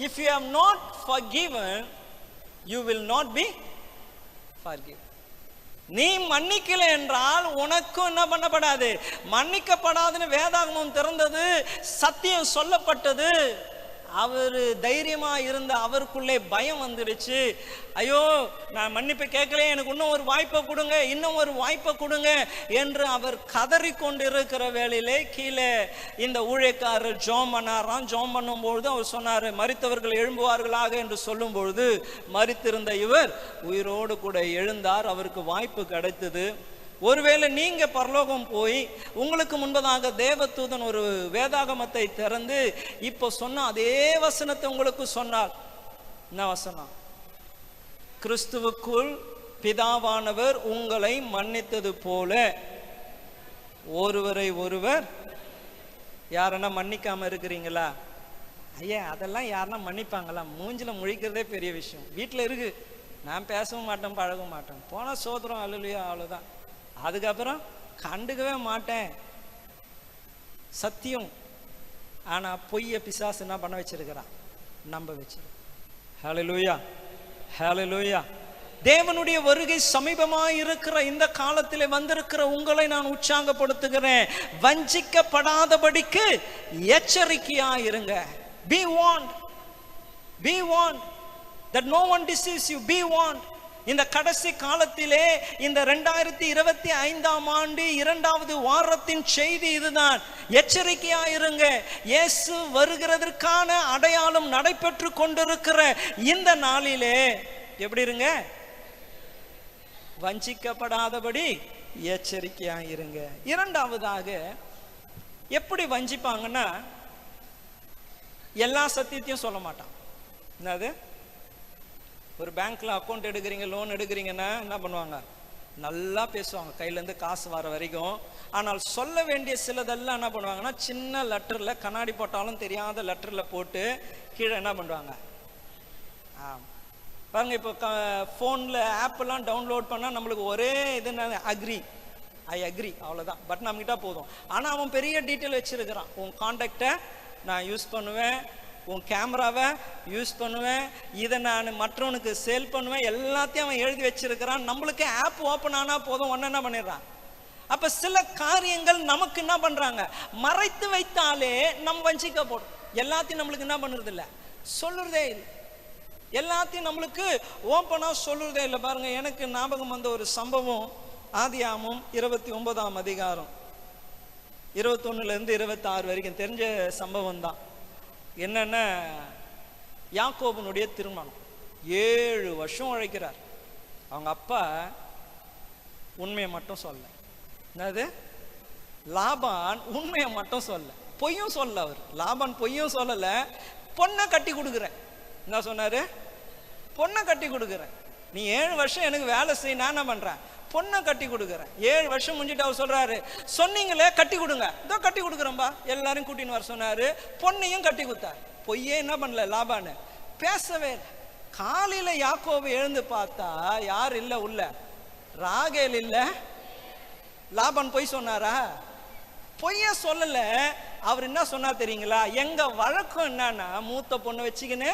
if you have not forgiven, you will not be forgiven. நீ மன்னிக்கல என்றால் உனக்கும் என்ன பண்ணப்படாது, மன்னிக்கப்படாதுன்னு வேதாகமம் திறந்தது, சத்தியம் சொல்லப்பட்டது. அவர் தைரியமா இருந்த அவருக்குள்ளே பயம் வந்துடுச்சு. ஐயோ நான் மன்னிப்பு கேட்கல, எனக்கு இன்னும் ஒரு வாய்ப்பை கொடுங்க, இன்னும் ஒரு வாய்ப்பை கொடுங்க என்று அவர் கதறி கொண்டிருக்கிற வேளையிலே கீழே இந்த ஊழியக்காரர் ஜோம் பண்ணாராம். ஜோம் பண்ணும்பொழுது அவர் சொன்னார், மரித்தவர்கள் எழும்புவார்களாக என்று சொல்லும் பொழுது மரித்திருந்த இவர் உயிரோடு கூட எழுந்தார். அவருக்கு வாய்ப்பு கிடைத்தது. ஒருவேளை நீங்க பரலோகம் போய் உங்களுக்கு முன்பதாக தேவதூதன் ஒரு வேதாகமத்தை திறந்து இப்போ சொன்ன அதே வசனத்தை உங்களுக்கு சொன்னார். என்ன வசனம்? கிறிஸ்துவுக்குள் பிதாவானவர் உங்களை மன்னித்தது போல ஒருவரை ஒருவர். யாரன்னா மன்னிக்காம இருக்கிறீங்களா? ஐயா அதெல்லாம் யாருன்னா மன்னிப்பாங்களா? மூஞ்சில முழிக்கிறதே பெரிய விஷயம். வீட்டில் இருக்கு, நான் பேசவும் மாட்டேன், பழகவும் மாட்டேன், போனால் சோதரம் அல்லையா, அவ்வளோதான். அதுக்கப்புறம் கண்டுக்கவே மாட்டேன். சத்தியம். ஆனா பொய்ய பிசாசு என்ன பண்ண வச்சிருக்கிறான், நம்ப வச்சு. ஹல்லேலூயா, ஹல்லேலூயா. தேவனுடைய வருகை சமீபமாய் இருக்கிற இந்த காலத்தில் வந்திருக்கிற உங்களை நான் உற்சாகப்படுத்துகிறேன். வஞ்சிக்கப்படாதபடிக்கு எச்சரிக்கையா இருங்க. Be warned, be warned that no one deceives you. Be warned. இந்த கடைசி காலத்திலே இந்த 2025 ஆண்டு 2வது வாரத்தின் செய்தி இதுதான். எச்சரிக்கையாயிருங்க. இயேசு வருகிறதற்கான அடையாளம் நடைபெற்று கொண்டிருக்கிற இந்த நாளிலே எப்படி இருங்க? வஞ்சிக்கப்படாதபடி எச்சரிக்கையாயிருங்க. இரண்டாவதாக எப்படி வஞ்சிப்பாங்கன்னா, எல்லா சத்தியத்தையும் சொல்ல மாட்டான். என்னது? ஒரு பேங்க்ல அக்கௌண்ட் எடுக்கிறீங்க, லோன் எடுக்கிறீங்கன்னா என்ன பண்ணுவாங்க, நல்லா பேசுவாங்க கையிலேருந்து காசு வர வரைக்கும். ஆனால் சொல்ல வேண்டிய சிலதெல்லாம் என்ன பண்ணுவாங்கன்னா, சின்ன லெட்டரில், கண்ணாடி போட்டாலும் தெரியாத லெட்டரில் போட்டு கீழே என்ன பண்ணுவாங்க. பாருங்க, இப்போ ஃபோனில் ஆப்பெல்லாம் டவுன்லோட் பண்ணால் நம்மளுக்கு ஒரே இது ஐ அக்ரி அவ்வளோதான், பட் நம்மகிட்ட போதும். ஆனால் அவன் பெரிய டீட்டெயில் வச்சிருக்கிறான். உன் கான்டாக்டை நான் யூஸ் பண்ணுவேன், உன் கேமராவை யூஸ் பண்ணுவேன், இதை நான் மற்றவனுக்கு சேல் பண்ணுவேன், எல்லாத்தையும் அவன் எழுதி வச்சிருக்கிறான். நம்மளுக்கு ஆப் ஓப்பன் ஆனால் போதும், ஒன்று என்ன பண்ணிடுறான். அப்போ சில காரியங்கள் நமக்கு என்ன பண்ணுறாங்க, மறைத்து வைத்தாலே நம்ம வஞ்சிக்கப்படும். எல்லாத்தையும் நம்மளுக்கு என்ன பண்ணுறது இல்லை, சொல்லுறதே இல்லை. எல்லாத்தையும் நம்மளுக்கு ஓப்பனாக சொல்லுறதே இல்லை. பாருங்க, எனக்கு ஞாபகம் வந்த ஒரு சம்பவம் ஆதியாகமம் 29ஆம் அதிகாரம் 21லேருந்து 26 வரைக்கும் தெரிஞ்ச சம்பவம் தான். என்னன்னா, யாக்கோபனுடைய திருமணம் 7 வருஷம் உழைக்கிறார். அவங்க அப்பா உண்மையை மட்டும் சொல்ல. என்னது? லாபான் உண்மையை மட்டும் சொல்ல, பொய்யும் சொல்ல. அவர் லாபான் பொய்யும் சொல்லல. பொண்ணை கட்டி கொடுக்குறேன் என்ன சொன்னாரு? பொண்ணை கட்டி கொடுக்குறேன், நீ 7 வருஷம் எனக்கு வேலை செய்ய, நான் என்ன பண்றேன்? பொண்ணை கட்டி கொடுக்குறேன். 7 வருஷம் முடிஞ்சிட்டு அவர் சொல்றாரு, சொன்னீங்களே கட்டி கொடுங்க, இதோ கட்டி கொடுக்குறேன்பா, எல்லாரும் கூட்டின்னு வர சொன்னாரு. பொண்ணையும் கட்டி கொடுத்தாரு. பொய்யே என்ன பண்ணல லாபான்னு, பேசவே இல்லை. காலையில யாக்கோபு எழுந்து பார்த்தா யார் இல்ல உள்ள? ராகேல் இல்ல. லாபான் பொய் சொன்னாரா? பொய்ய சொல்லல. அவர் என்ன சொன்னார் தெரியுங்களா? எங்க வழக்கம் என்னன்னா, மூத்த பொண்ணை வச்சுக்கின்னு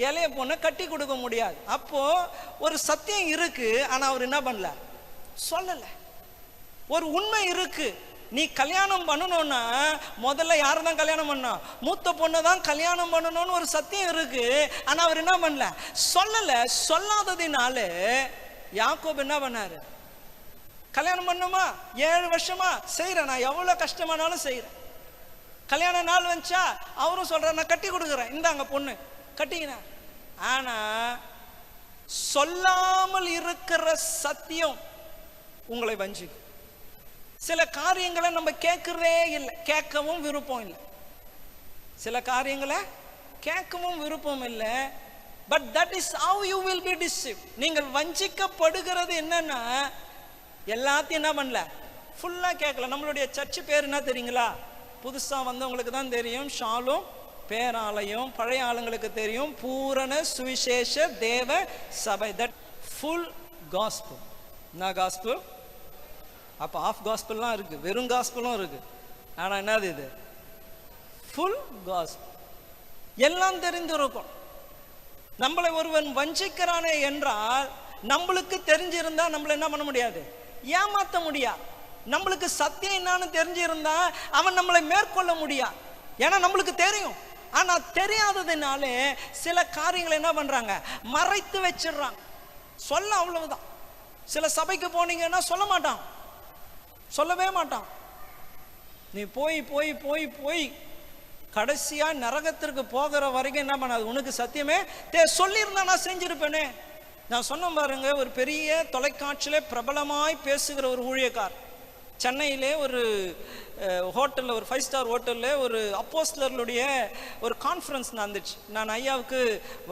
இளைய பொண்ணை கட்டி கொடுக்க முடியாது. அப்போ ஒரு சத்தியம் இருக்கு, ஆனா அவர் என்ன பண்ணல, சொல்லல. ஒரு உண்மை இருக்கு, நீ கல்யாணம் பண்ணணும்னா முதல்ல யாரை தான் கல்யாணம் பண்ண? மூத்த பொண்ணை தான் கல்யாணம் பண்ணணும்னு ஒரு சத்தியம் இருக்கு, ஆனா அவர் என்ன பண்ணல, சொல்லல. சொல்லாததினால யாக்கோபு என்ன பண்ணாரு? கல்யாணம் பண்ணுமா? 7 வருஷமா செய்யறேன், நான் எவ்வளவு கஷ்டமானாலும் செய்யறேன். கல்யாண நாள் வந்துச்சா அவரும் சொல்ற, நான் கட்டி கொடுக்குறேன், இந்தாங்க பொண்ணு, கட்டிக்கிறேன். ஆனா சொல்லாமல் இருக்கிற சத்தியம் உங்களை வஞ்சிக்கும். சில காரியங்களை நம்ம கேட்கறதே இல்லை, கேட்கவும் விருப்பம் இல்லை. சில காரியங்களை கேட்கவும் விருப்பம் இல்லை. But that is how you will be deceived. நீங்கள் வஞ்சிக்கப்படுகிறது என்னன்னா, எல்லாத்தையும் என்ன பண்ணல, ஃபுல்லா கேட்கல. நம்மளுடைய சர்ச்சு பேர் என்ன தெரியுங்களா? புதுசா வந்தவங்களுக்கு தான் தெரியும், ஷாலும் பேராலயம். பழைய ஆளுங்களுக்கு தெரியும், பூரண சுவிசேஷ தேவ சபை. That full gospel. என்ன காஸ்பல்? அப்ப ஆஃப் காஸ்பல்லாம் இருக்கு, வெறும் காஸ்பலும் இருக்கு. ஆனா என்னது இது? Full gospel. எல்லாம் தெரிந்திருக்கும். நம்மளை ஒருவன் வஞ்சிக்கிறானே என்றால், நம்மளுக்கு தெரிஞ்சிருந்தா நம்மள என்ன பண்ண முடியாது, ஏமாத்த முடியாது. நம்மளுக்கு சத்தியம் என்னன்னு தெரிஞ்சிருந்தா அவன் நம்மளை மேற்கொள்ள முடியாது. ஏன்னா நம்மளுக்கு தெரியும். ஆனா தெரியாததுனாலே சில காரியங்களை என்ன பண்றாங்க, மறைத்து வச்சிடுறாங்க. சொல்ல அவ்வளவுதான். சில சபைக்கு போனீங்கன்னா சொல்ல மாட்டான், சொல்லவே மாட்டான். நீ போய் போய் போய் போய் கடைசியா நரகத்திற்கு போகிற வரைக்கும் என்ன பண்ணாது, உனக்கு சத்தியமே சொல்லியிருந்தா நான் செஞ்சிருப்பேனே. நான் சொன்ன பாருங்க, ஒரு பெரிய தொலைக்காட்சியில பிரபலமாய் பேசுகிற ஒரு ஊழியக்கார், சென்னையிலே ஒரு ஹோட்டலில், ஒரு 5 ஸ்டார் ஹோட்டலில் ஒரு அப்போஸ்தலர்களுடைய ஒரு கான்ஃபரன்ஸ் நடந்துச்சு. நான் ஐயாவுக்கு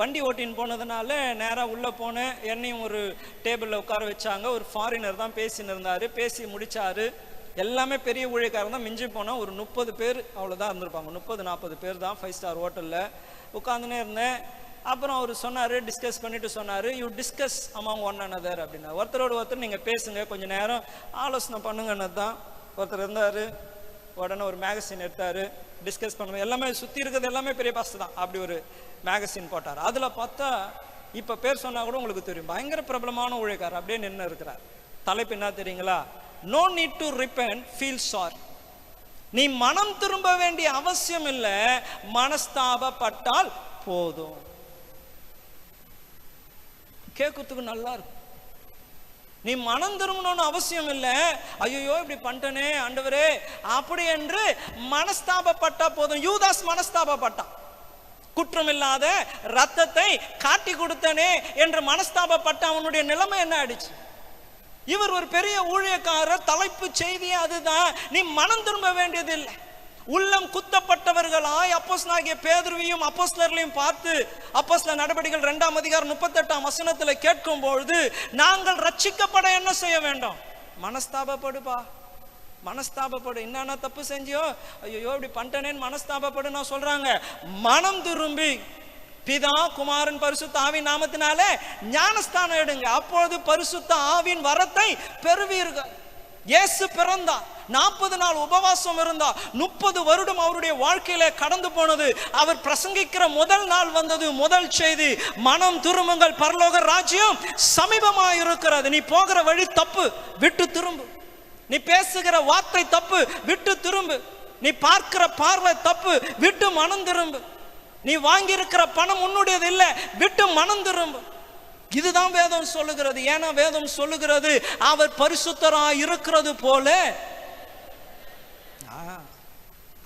வண்டி ஓட்டின்னு போனதுனால நேராக உள்ளே போனேன். என்னையும் ஒரு டேபிளில் உட்கார வச்சாங்க. ஒரு ஃபாரினர் தான் பேசின்னு இருந்தார். பேசி முடித்தார். எல்லாமே பெரிய ஊழியக்காரன் தான். மிஞ்சி போனால் ஒரு 30 பேர் அவ்வளோதான் இருந்திருப்பாங்க. 30-40 பேர் தான் 5 ஸ்டார் ஹோட்டலில் உட்காந்துனே இருந்தேன். அப்புறம் அவர் சொன்னார், டிஸ்கஸ் பண்ணிட்டு சொன்னார், you discuss among one another அப்படின்னா, ஒருத்தரோடு ஒருத்தர் நீங்கள் பேசுங்க, கொஞ்சம் நேரம் ஆலோசனை பண்ணுங்கன்னு தான். ஒருத்தர் இருந்தார், உடனே ஒரு மேகசின் எடுத்தார், டிஸ்கஸ் பண்ணுவோம். எல்லாமே சுற்றி இருக்கிறது எல்லாமே பெரிய பாஸ்ட் தான். அப்படி ஒரு மேகசின் போட்டார். அதில் பார்த்தா இப்போ பேர் சொன்னால் கூட உங்களுக்கு தெரியும், பயங்கர பிரபலமான ஊழியக்காரர் அப்படியே நின்று இருக்கிறார். தலைப்பு என்ன தெரியுங்களா? No need to repent, feel sorry. நீ மனம் திரும்ப வேண்டிய அவசியம் இல்லை, மனஸ்தாபப்பட்டால் போதும். கேட்கறதுக்கு நல்லா இருக்கும். நீ மனம் திரும்பணும்னு அவசியம் இல்லை. ஐயோ இப்படி பண்ணிட்டனே ஆண்டவரே அப்படி என்று மனஸ்தாபப்பட்டா போதும். யூதாஸ் மனஸ்தாபப்பட்டான். குற்றமில்லாத ரத்தத்தை காட்டி கொடுத்தனே என்று மனஸ்தாபப்பட்ட அவனுடைய நிலைமை என்ன ஆயிடுச்சு? இவர் ஒரு பெரிய ஊழியக்காரர். தலைப்பு செய்தியே அதுதான், நீ மனம் திரும்ப வேண்டியது இல்லை. உள்ளம் குத்தப்பட்டவர்களாய் அப்போஸ்தலனாகிய பேதுருவையும் அப்போஸ்தலர்களையும் பார்த்து அப்போஸ்தலர் நடபடிகள் 2ஆம் அதிகாரம் 38ஆம் வசனத்துல கேட்கும் பொழுது, நாங்கள் ரட்சிக்கப்பட என்ன செய்ய வேண்டும்? மனஸ்தாபப்படுப்பா, மனஸ்தாபப்படு. என்னன்னா தப்பு செஞ்சியோ, ஐயோ இப்படி பண்ணிட்டேனேன்னு மனஸ்தாபப்படு நான் சொல்றாங்க. மனம் திரும்பி பிதா குமாரன் பரிசுத்த ஆவியின் நாமத்தினாலே ஞானஸ்தானம் எடுங்க, அப்பொழுது பரிசுத்த ஆவியின் வரத்தை பெறுவீர்கள். இயேசு பிறந்தா, 40 நாள் உபவாசம் இருந்தா, 30 வருடம் அவருடைய வாழ்க்கையில கடந்து போனது. அவர் பிரசங்கிக்கிற முதல் நாள் வந்தது முதல் செய்தி, மனம் திரும்புங்கள், பரலோக ராஜ்யம் சமீபமாக இருக்கிறது. நீ போகிற வழி தப்பு, விட்டு திரும்பு. நீ பேசுகிற வார்த்தை தப்பு, விட்டு திரும்பு. நீ பார்க்கிற பார்வை தப்பு, விட்டு மனம் திரும்பு. நீ வாங்கி இருக்கிற பணம் உன்னுடையது இல்லை, விட்டு மனம் திரும்பு. இதுதான் வேதம் சொல்லுகிறது. ஏன்னா வேதம் சொல்லுகிறது, அவர் பரிசுத்தராய் இருக்கிறது போல.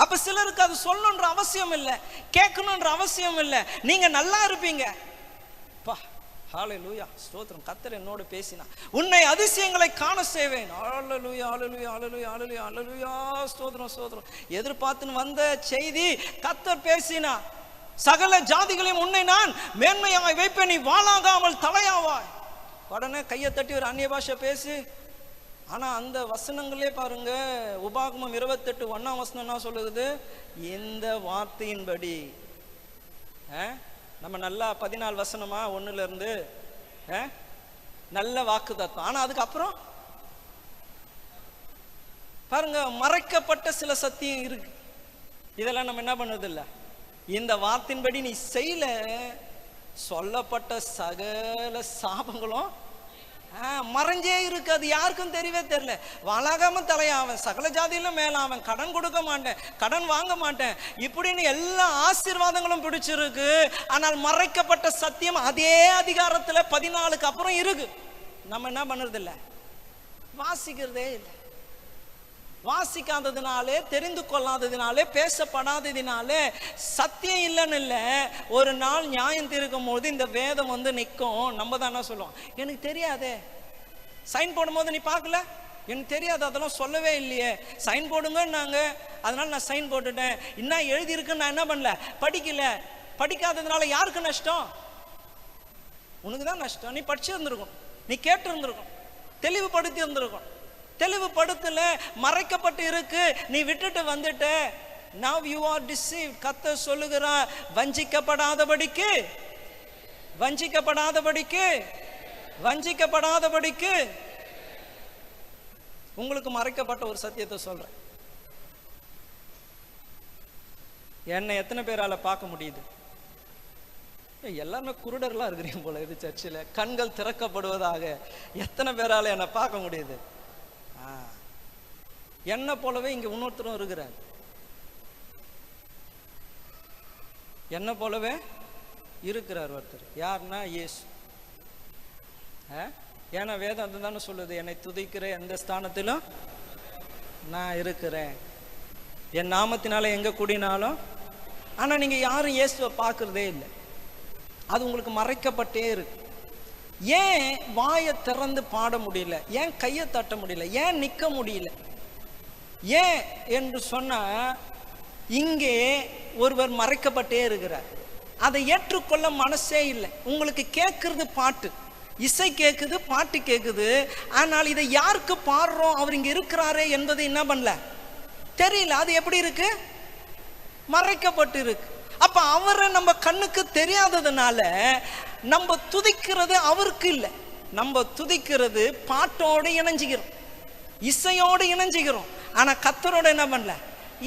அப்ப சிலருக்கு அது சொல்லணுன்ற அவசியம் இல்லை, கேட்கணுன்ற அவசியம் இல்லை. நீங்க நல்லா இருப்பீங்க, ஹல்லேலூயா, ஸ்தோத்திரம். கர்த்தர் என்னோடு பேசினா, உன்னை அதிசயங்களை காண செய்வேன். ஹல்லேலூயா, ஹல்லேலூயா, ஹல்லேலூயா, ஹல்லேலூயா, ஹல்லேலூயா, ஸ்தோத்திரம், ஸ்தோத்திரம். எதிர்பார்த்துன்னு வந்த செய்தி கர்த்தர் பேசினா, சகல ஜாதிகளையும் உன்னை நான் மேன்மையாய் வைப்பேன், நீ வாளாகாமல் தலையாவாய். உடனே கையை தட்டி ஒரு அந்நிய பாஷை பேசி. ஆனா அந்த வசனங்களே பாருங்க, உபாகமம் 28:1 வசனம் என்ன சொல்லுது? இந்த வார்த்தையின்படி நம்ம நல்லா 14 வசனமா 1ல இருந்து நல்ல வாக்கு தத்துவம். ஆனா அதுக்கப்புறம் பாருங்க, மறைக்கப்பட்ட சில சத்தியம் இருக்கு. இதெல்லாம் நம்ம என்ன பண்ணது இல்லை. இந்த வார்த்தையின்படி நீ செய்யல, சொல்லப்பட்ட சகல சாபங்களும் மறைஞ்சே இருக்கு. அது யாருக்கும் தெரியவே தெரியல. வாழாகாம தலையாவன், சகல ஜாதியிலும் மேலாவன், கடன் கொடுக்க மாட்டேன், கடன் வாங்க மாட்டேன், இப்படின்னு எல்லா ஆசீர்வாதங்களும் பிடிச்சிருக்கு. ஆனால் மறைக்கப்பட்ட சத்தியம் அதே அதிகாரத்துல 14க்கு அப்புறம் இருக்கு. நம்ம என்ன பண்றது இல்லை, வாசிக்கிறதே இல்லை. வாசிக்காததுனாலே, தெரிந்து கொள்ளாததுனாலே, பேசப்படாததினாலே சத்தியம் இல்லைன்னு இல்லை. ஒரு நாள் நியாயம் தீர்க்கும் போது இந்த வேதம் வந்து நிற்கும். நம்ம தான் என்ன சொல்லுவோம், எனக்கு தெரியாதே, சைன் போடும்போது நீ பார்க்கல, எனக்கு தெரியாது, அதெல்லாம் சொல்லவே இல்லையே, சைன் போடுங்கன்னாங்க, அதனால நான் சைன் போட்டுட்டேன். இன்னும் எழுதியிருக்குன்னு நான் என்ன பண்ணல, படிக்கல. படிக்காததுனால யாருக்கு நஷ்டம்? உனக்கு தான் நஷ்டம். நீ படிச்சு இருந்திருக்கும், நீ கேட்டு இருந்திருக்கும், தெளிவுபடுத்தி இருந்திருக்கும். தெளிவுபடுத்தல, மறைக்கப்பட்டு இருக்கு, நீ விட்டுட்டு வந்துட்ட. Now you are deceived. கர்த்தர் சொல்லுகிறார், வஞ்சிக்கப்படாதபடிக்கு, வஞ்சிக்கப்படாதபடிக்கு, வஞ்சிக்கப்படாதபடிக்கு உங்களுக்கு மறைக்கப்பட்ட ஒரு சத்தியத்தை சொல்றேன். என்னை எத்தனை பேரால பார்க்க முடியுது? எல்லாமே குருடர்லாம் இருக்கிறீங்க போல இது சர்ச்சில். கண்கள் திறக்கப்படுவதாக எத்தனை பேரால என்னை பார்க்க முடியுது? என்ன போலவே இங்க இன்னொருத்தரும் இருக்கிறார். என்ன போலவே இருக்கிறார் ஒருத்தர். யாருன்னா இயேசு. ஏன்னா வேதம் தானே சொல்லுது, என்னை துதிக்கிற எந்த ஸ்தானத்திலும் நான் இருக்கிறேன், என் நாமத்தினால எங்க கூடினாலும். ஆனா நீங்க யாரும் இயேசுவை பார்க்கறதே இல்லை. அது உங்களுக்கு மறைக்கப்பட்டே இருக்கு. ஏன் வாயை திறந்து பாட முடியல? ஏன் கையை தட்ட முடியல? ஏன் நிற்க முடியல? ஏன் என்று சொன்னா, இங்கே ஒருவர் மறைக்கப்பட்டே இருக்கிறார். அதை ஏற்றுக்கொள்ள மனசே இல்லை. உங்களுக்கு கேட்கறது பாட்டு, இசை கேட்குது, பாட்டு கேட்குது. ஆனால் இதை யாருக்கு பாடுறோம், அவர் இங்க இருக்கிறாரே என்பது என்ன பண்ணல, தெரியல. அது எப்படி இருக்கு? மறைக்கப்பட்டு இருக்கு. அப்ப அவரை நம்ம கண்ணுக்கு தெரியாததுனால நம்ம துதிக்கிறது அவருக்கு இல்லை. நம்ம துதிக்கிறது பாட்டோடு இணைஞ்சிக்கிறோம், இசையோடு இணைஞ்சிக்கிறோம். ஆனா கர்த்தரோட என்ன பண்ணல,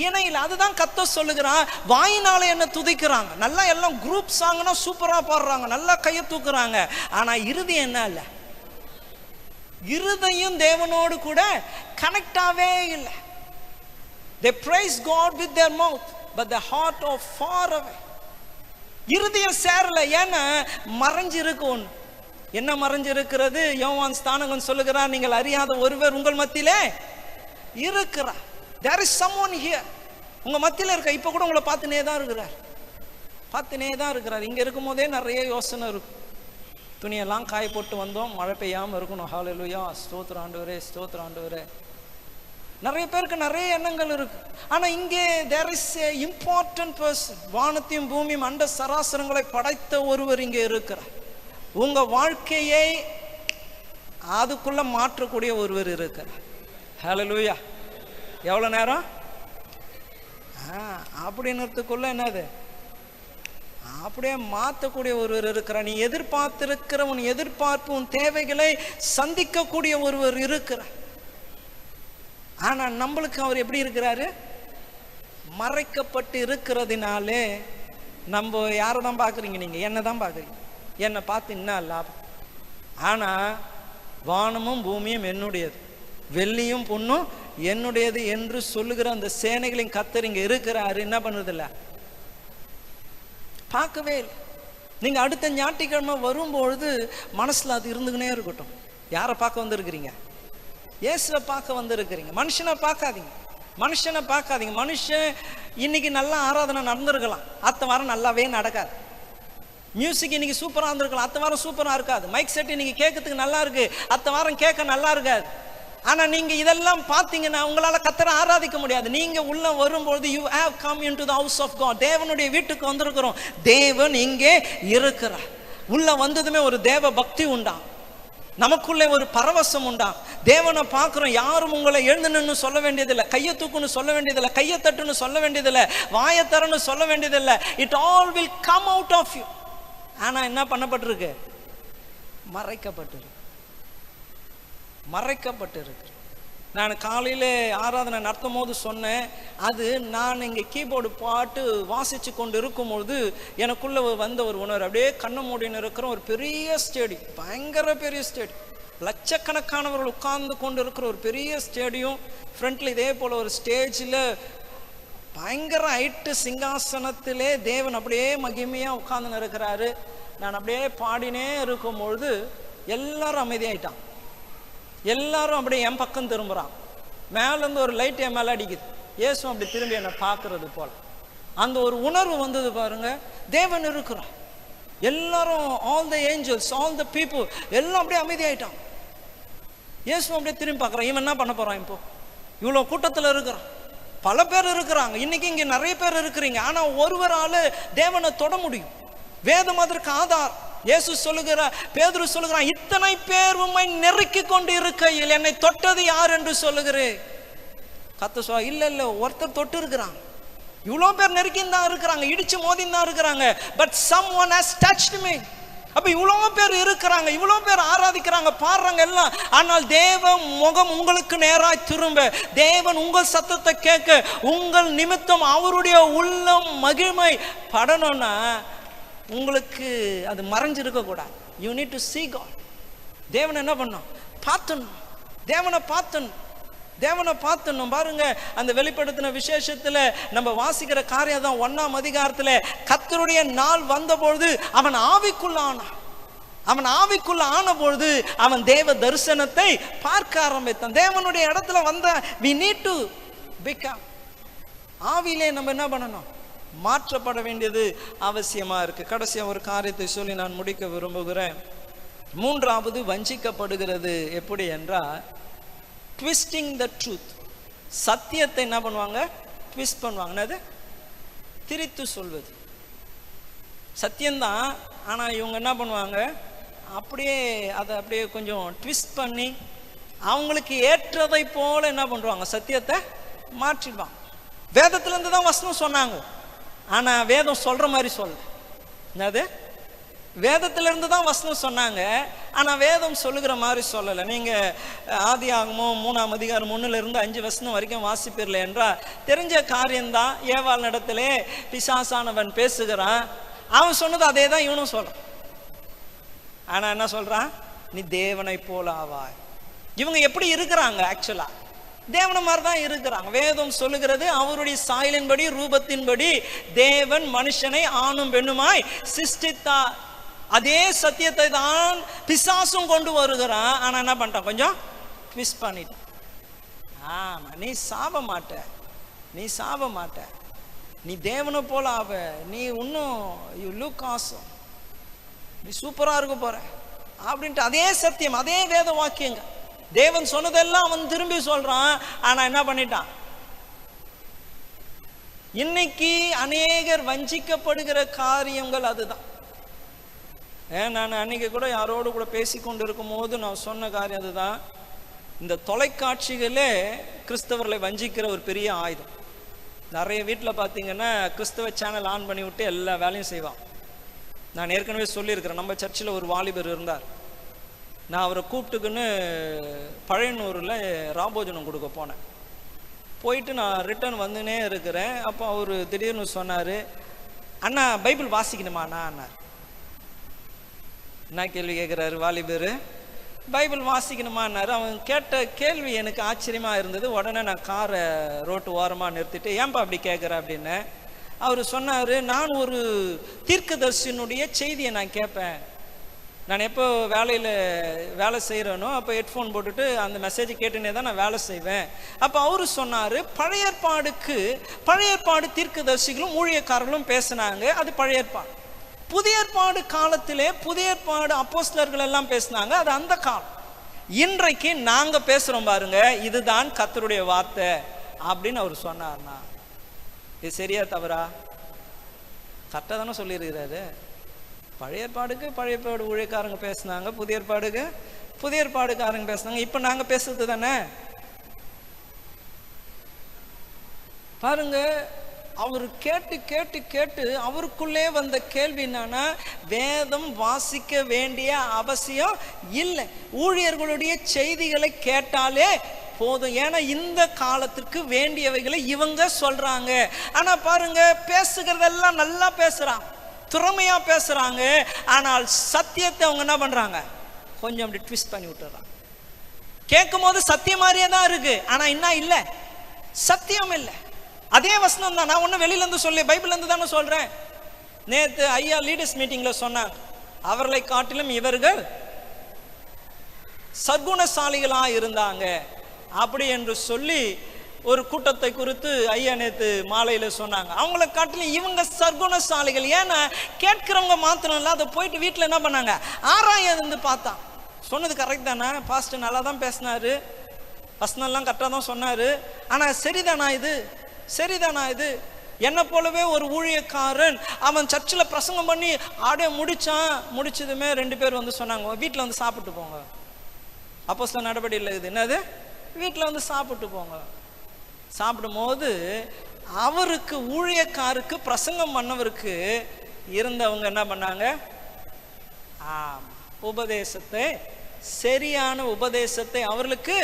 இணையில. அதுதான் கர்த்தர் சொல்லுகிறான், வாயினால என்ன துதிக்கிறாங்க, நல்லா எல்லாம் குரூப் சாங்னா சூப்பரா பாடுறாங்க, நல்லா கையை தூக்குறாங்க. ஆனா இருதயம் என்ன இல்லை, இருதயம் தேவனோடு கூட கனெக்டாவே இல்லை. They praise God with their mouth, but the heart of far away. இருதயம் சேரல. ஏன்னா மறைஞ்சிருக்கு ஒன்று. என்ன மறைஞ்சிருக்கிறது? யோவான் ஸ்நானகன் சொல்லுகிறார், நீங்கள் அறியாத ஒருவர் உங்கள் மத்தியிலே இருக்கிறார். There is someone here. உங்க மத்தியில இருக்க. இப்ப கூட உங்களை பார்த்துனே தான் இருக்கிறார், பார்த்துனே தான் இருக்கிறார். இங்க இருக்கும் போதே நிறைய யோசனை இருக்கும். துணியெல்லாம் காய போட்டு வந்தோம், மழை பெய்யாம இருக்கணும். ஹல்லேலூயா, ஸ்தோத்திரம் ஆண்டவரே, ஸ்தோத்திரம் ஆண்டவரே. நிறைய பேருக்கு நிறைய எண்ணங்கள் இருக்கு. ஆனா இங்கே there is a important person. வானத்தையும் பூமியும் அண்ட சராசரங்களை படைத்த ஒருவர் இங்கே இருக்கிறார். உங்க வாழ்க்கையை அதுக்குள்ள மாற்றக்கூடிய ஒருவர் இருக்கிறார். ஹல்லேலூயா. எவ்வளவு நேரம் அப்படின்றதுக்குள்ள என்னது, அப்படியே மாற்றக்கூடிய ஒருவர் இருக்கிறார். நீ எதிர்பார்த்திருக்கிற உன் எதிர்பார்ப்பு, உன் தேவைகளை சந்திக்கக்கூடிய ஒருவர் இருக்கிறார். ஆனா நம்மளுக்கு அவர் எப்படி இருக்கிறாரு? மறைக்கப்பட்டு இருக்கிறதுனாலே நம்ம யாரை தான் பார்க்குறீங்க? நீங்க என்ன தான் பார்க்குறீங்க. என்னை பார்த்து என்ன லாபம்? ஆனா வானமும் பூமியும் என்னுடையது, வெள்ளியும் பொண்ணும் என்னுடையது என்று சொல்லுகிற அந்த சேனைகளின் கர்த்தர் இங்க இருக்கிறாரு. என்ன பண்ணுறதில்ல, பார்க்கவே இல்லை. நீங்க அடுத்த ஞாயிற்றுக்கிழமை வரும்பொழுது மனசுல அது இருந்துக்கினே இருக்கட்டும். யாரை பார்க்க வந்திருக்கிறீங்க? இயேசுவை பார்க்க வந்திருக்கிறீங்க. மனுஷனை பார்க்காதீங்க, மனுஷனை பார்க்காதீங்க. மனுஷன் இன்னைக்கு நல்லா ஆராதனை நடந்திருக்கலாம், அடுத்த வாரம் நல்லாவே நடக்காது. மியூசிக் இன்னைக்கு சூப்பராக இருந்திருக்கலாம், அடுத்த வாரம் சூப்பராக இருக்காது. மைக் செட் இன்னைக்கு கேட்கறதுக்கு நல்லா இருக்கு, அடுத்த வாரம் கேட்க நல்லா இருக்காது. ஆனா நீங்க இதெல்லாம் பார்த்தீங்கன்னா உங்களால கர்த்தரை ஆராதிக்க முடியாது. நீங்க உள்ள வரும்போது you have come into the house of God, தேவனுடைய வீட்டுக்கு வந்திருக்கிறோம், தேவன் இங்கே இருக்கிறார். உள்ள வந்ததுமே ஒரு தேவ பக்தி உண்டா, நமக்குள்ளே ஒரு பரவசம் உண்டா. தேவனை பார்க்கிறோம். யாரும் உங்களை எழுந்து நின்று சொல்ல வேண்டியதில்லை, கையை தூக்குன்னு சொல்ல வேண்டியதில்லை, கையை தட்டுன்னு சொல்ல வேண்டியதில்லை, வாயை தரன்னு சொல்ல வேண்டியதில்லை. It all will come out of you. ஆனா என்ன பண்ணப்பட்டிருக்கு? மறைக்கப்பட்டிருக்கு, மறைக்கப்பட்டிருக்கு. நான் காலையில் ஆராதனை நடத்தும் போது சொன்னேன், அது நான் இங்கே கீபோர்டு பாட்டு வாசித்து கொண்டு இருக்கும்பொழுது எனக்குள்ளே வந்த ஒரு உணர்வு. அப்படியே கண்ணை மூடின்னு இருக்கிற ஒரு பெரிய ஸ்டேடியம், பயங்கர பெரிய ஸ்டேடியம், லட்சக்கணக்கானவர்கள் உட்கார்ந்து கொண்டு இருக்கிற ஒரு பெரிய ஸ்டேடியம். ஃப்ரண்ட்டில் இதே போல் ஒரு ஸ்டேஜில் பயங்கர ஹைட்டு சிங்காசனத்திலே தேவன் அப்படியே மகிமையாக உட்கார்ந்துன்னு இருக்கிறாரு. நான் அப்படியே பாடினே இருக்கும்பொழுது எல்லாரும் அமைதியாயிட்டான். எல்லாரும் அப்படியே என் பக்கம் திரும்புகிறான். மேலேருந்து ஒரு லைட் என் மேலே அடிக்குது. இயேசு அப்படி திரும்பி என்னை பார்க்கறது போல அந்த ஒரு உணர்வு வந்தது பாருங்க. தேவன் இருக்கிறான். எல்லாரும், all the Angeles, all the people எல்லாம் அப்படியே அமைதியாயிட்டான். இயேசு அப்படியே திரும்பி பார்க்குறான். இவன் என்ன பண்ண போகிறான்? இப்போ இவ்வளோ கூட்டத்தில் இருக்கிறான், பல பேர் இருக்கிறாங்க, இன்னைக்கு இங்கே நிறைய பேர் இருக்கிறீங்க. ஆனால் ஒருவரால் தேவனை தொட முடியும். வேதம் அதற்கு ஆதார். இயேசு சொல்லுகிறார், பேதுரு சொல்லுகிறான், இத்தனை பேர் உம்மை நெருக்கி கொண்டு இருக்கையில் என்னை தொட்டது யார் என்று சொல்லுகிறேன். கர்த்தர் சொல்ல, இல்ல இல்ல, ஒருத்தர் தொட்டு இருக்கிறாங்க. இவ்வளோ பேர் நெருக்கின்னு தான் இருக்கிறாங்க, இடிச்சு மோதின்னு தான் இருக்கிறாங்க. But someone has touched me. அப்ப இவ்வளோ பேர் இருக்கிறாங்க, இவ்வளோ பேர் ஆராதிக்கிறாங்க, பாடுறாங்க எல்லாம். ஆனால் தேவ முகம் உங்களுக்கு நேராய் திரும்ப, தேவன் உங்கள் சத்தத்தை கேட்க, உங்கள் நிமித்தம் அவருடைய உள்ளம் மகிமை படணும்னா உங்களுக்கு அது மறைஞ்சிருக்க கூடாது. You need to see God. தேவனை என்ன பண்ணணும்? பார்த்தணும். தேவனை பார்த்தணும், தேவனை பார்த்தணும். பாருங்க, அந்த வெளிப்படுத்தின விசேஷத்துல நம்ம வாசிக்கிற காரியம் தான் 1ஆம் அதிகாரத்துல. கர்த்தருடைய நாள் வந்தபொழுது அவன் ஆவிக்குள்ள ஆனான். அவன் ஆவிக்குள்ள ஆன பொழுது அவன் தேவ தரிசனத்தை பார்க்க ஆரம்பித்தான். தேவனுடைய இடத்துல வந்த we need to become, ஆவியிலே நம்ம என்ன பண்ணணும்? மாற்றப்பட வேண்டியது அவசியமா இருக்கு. கடைசியா ஒரு காரியத்தை சொல்லி நான் முடிக்க விரும்புகிறேன். மூன்றாவது வஞ்சிக்கப்படுகிறது எப்படி என்றால், ட்விஸ்டிங் த ட்ரூத். சத்தியத்தை என்ன பண்ணுவாங்க? ட்விஸ்ட் பண்ணுவாங்க. என்னது? திரித்து சொல்வது. சத்தியம்தான், ஆனா இவங்க என்ன பண்ணுவாங்க? அப்படியே அதை அப்படியே கொஞ்சம் ட்விஸ்ட் பண்ணி அவங்களுக்கு ஏற்றதை போல என்ன பண்ணுவாங்க? சத்தியத்தை மாற்றிடுவாங்க. வேதத்திலேருந்து தான் வசனம் சொன்னாங்க, ஆனா வேதம் சொல்ற மாதிரி சொல்ல. என்னது? வேதத்திலிருந்து தான் வசனம் சொன்னாங்க, ஆனா வேதம் சொல்லுகிற மாதிரி சொல்லலை. நீங்க ஆதியாகமம் 3ஆம் அதிகாரம் 1லிருந்து 5 வசனம் வரைக்கும் வாசிப்பீர்கள் என்றால் தெரிஞ்ச காரியம்தான். ஏவாள் இடத்திலே பிசாசானவன் பேசுகிறான். அவன் சொன்னது அதே தான் இவனும் சொல்றான். ஆனா என்ன சொல்றான்? நீ தேவனை போல ஆவாய். இவங்க எப்படி இருக்கிறாங்க? ஆக்சுவலா தேவனை மாதிரி தான் இருக்கிறாங்க. வேதம் சொல்லுகிறது, அவருடைய சாயலின்படி ரூபத்தின்படி தேவன் மனுஷனை ஆணும் பெண்ணுமாய் சிருஷ்டித்தார். அதே சத்தியத்தை தான் பிசாசும் கொண்டு வருகிறான். ஆனா என்ன பண்ணிட்டான்? கொஞ்சம் ட்விஸ்ட் பண்ணிட்டான். ஆமா, நீ சாப மாட்ட, நீ சாப மாட்ட, நீ தேவனை போல ஆவ, நீ இன்னும் யூ லுக் ஆசம், நீ சூப்பரா இருக்க போற அப்படின்ட்டு அதே சத்தியம், அதே வேத வாக்கியங்க தேவன் சொன்னதெல்லாம் அவன் திரும்பி சொல்றான். ஆனா என்ன பண்ணிட்டான்? இன்னைக்கு அநேகர் வஞ்சிக்கப்படுகிற காரியங்கள் அதுதான். நான் அன்னைக்கு கூட யாரோடு கூட பேசிக்கொண்டு இருக்கும் போது நான் சொன்ன காரியம் அதுதான். இந்த தொலைக்காட்சிகளே கிறிஸ்தவர்களை வஞ்சிக்கிற ஒரு பெரிய ஆயுதம். நிறைய வீட்டில் பார்த்தீங்கன்னா கிறிஸ்தவ சேனல் ஆன் பண்ணி விட்டு எல்லா வேலையும் செய்வான். நான் ஏற்கனவே சொல்லியிருக்கிறேன், நம்ம சர்ச்சில் ஒரு வாலிபர் இருந்தார். நான் அவரை கூப்பிட்டுக்குன்னு பழையனூரில் ராபோஜனம் கொடுக்க போனேன். போயிட்டு நான் ரிட்டர்ன் வந்துனே இருக்கிறேன். அப்போ அவர் திடீர்னு சொன்னார், அண்ணா பைபிள் வாசிக்கணுமாண்ணா அண்ணார். என்ன கேள்வி கேட்குறாரு வாலிபர்? பைபிள் வாசிக்கணுமான்னாரு. அவன் கேட்ட கேள்வி எனக்கு ஆச்சரியமாக இருந்தது. உடனே நான் காரை ரோட்டு ஓரமாக நிறுத்திட்டு, ஏன்பா அப்படி கேட்குற அப்படின்னு. அவர் சொன்னார், நான் ஒரு தீர்க்கதரிசியினுடைய செய்தியை நான் கேட்பேன். நான் எப்போ வேலையில் வேலை செய்கிறேனோ அப்போ ஹெட்ஃபோன் போட்டுட்டு அந்த மெசேஜ் கேட்டுனே தான் நான் வேலை செய்வேன். அப்போ அவரு சொன்னார், பழைய ஏற்பாடு தீர்க்கதரிசிகளும் ஊழியக்காரர்களும் பேசினாங்க, அது பழைய ஏற்பாடு. புதிய ஏற்பாடு காலத்திலே புதிய ஏற்பாடு அப்போஸ்தலர்கள் எல்லாம் பேசினாங்க, அது அந்த காலம். இன்றைக்கு நாங்க பேசுறோம் பாருங்க, இதுதான் கர்த்தருடைய வார்த்தை அப்படின்னு அவர் சொன்னார்னா இது சரியா தவறா? கரெக்டாக தானே சொல்லியிருக்கிறாரு. பழைய ஏற்பாடுக்கு பழைய ஏற்பாடு ஊழியக்காரங்க பேசினாங்க, புதிய ஏற்பாடுக்கு புதிய ஏற்பாடுக்காரங்க பேசினாங்க. இப்ப நாங்க பேசுறது தானே. பாருங்க, அவர் கேட்டு கேட்டு கேட்டு அவருக்குள்ளே வந்த கேள்வி என்னன்னா, வேதம் வாசிக்க வேண்டிய அவசியம் இல்லை, ஊழியர்களுடைய செய்திகளை கேட்டாலே போதும். ஏன்னா இந்த காலத்திற்கு வேண்டியவைகளை இவங்க சொல்றாங்க. ஆனா பாருங்க, பேசுகிறதெல்லாம் நல்லா பேசுறாங்க, திறமையா பேசுறாங்க. ஆனால் சத்தியத்தை அவங்க என்ன பண்றாங்க, கொஞ்சம் அப்படி ட்விஸ்ட் பண்ணி விட்டுறாங்க. கேட்கும் போது சத்தியம் மாதிரியே தான் இருக்கு, ஆனா என்ன இல்லை, சத்தியம் இல்லை. அதே வசனம் தான். நான் ஒன்னும் வெளியில இருந்து சொல்லி, பைபிள்ல இருந்து தானே சொல்றேன். நேத்து ஐயா லீடர்ஸ் மீட்டிங்ல சொன்னாங்க, அவர்களை காட்டிலும் இவர்கள் சர்க்குணசாலிகளா இருந்தாங்க அப்படி என்று சொல்லி ஒரு கூட்டத்தை குறித்து ஐயா நேத்து மாலையில சொன்னாங்க. அவங்களை காட்டிலும் இவங்க சர்க்குணசாலிகள். ஏன்னா கேட்கிறவங்க மாத்திரம் இல்ல, அதை போயிட்டு வீட்டுல என்ன பண்ணாங்க, ஆராய்ந்து பார்த்தா. சொன்னது கரெக்ட் தானே, பாஸ்டர் நல்லா தான் பேசினாரு, வசனம்லாம் கரெக்டாக தான் சொன்னாரு, ஆனா சரிதானா இது, சரிதானா இது? என்ன போலவே ஒரு ஊழியக்காரன் அவன் சர்ச்சில் பிரசங்கம் பண்ணி ஆடிய முடிச்சதுமே 2 பேர் வந்து சொன்னாங்க, வீட்டில் வந்து சாப்பிட்டு போங்க. அப்போஸ்தலர் நடவடிக்கையில் இது என்னது, வீட்டில் வந்து சாப்பிட்டு போங்க. சாப்பிடும் போது அவருக்கு ஊழியக்காருக்கு பிரசங்கம் பண்ணவருக்கு இருந்தவங்க என்ன பண்ணாங்க, உபதேசத்தை, சரியான உபதேசத்தை அவர்களுக்கு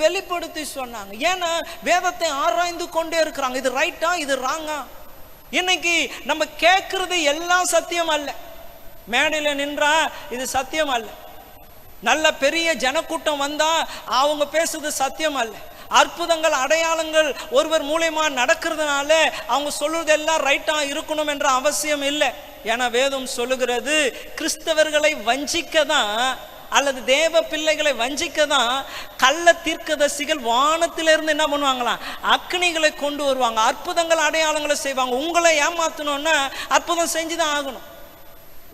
வெளிப்படுத்தி சொன்னாங்க. ஏன்னா வேதத்தை ஆராய்ந்து கொண்டே இருக்கிறாங்க, இது ரைட்டா இது ராங்கா. இன்னைக்கு நம்ம கேட்கறது எல்லாம் சத்தியம் அல்ல. மேடையில் நின்றா இது சத்தியம் அல்ல, நல்ல பெரிய ஜனக்கூட்டம் வந்தா அவங்க பேசுறது சத்தியம் அல்ல. அற்புதங்கள் அடையாளங்கள் ஒருவர் மூலமா நடக்கிறதுனால அவங்க சொல்றது எல்லாம் ரைட்டா இருக்கணும் என்ற அவசியம் இல்லை. ஏன்னா வேதம் சொல்லுகிறது, கிறிஸ்தவர்களை வஞ்சிக்க தான் அல்லது தேவ பிள்ளைகளை வஞ்சிக்க தான் கள்ள தீர்க்கதரிசிகள் வானத்திலிருந்து என்ன பண்ணுவாங்களாம், அக்னிகளை கொண்டு வருவாங்க, அற்புதங்கள் அடையாளங்களை செய்வாங்க. உங்களை ஏமாத்தணும்னா அற்புதம் செஞ்சுதான் ஆகணும்,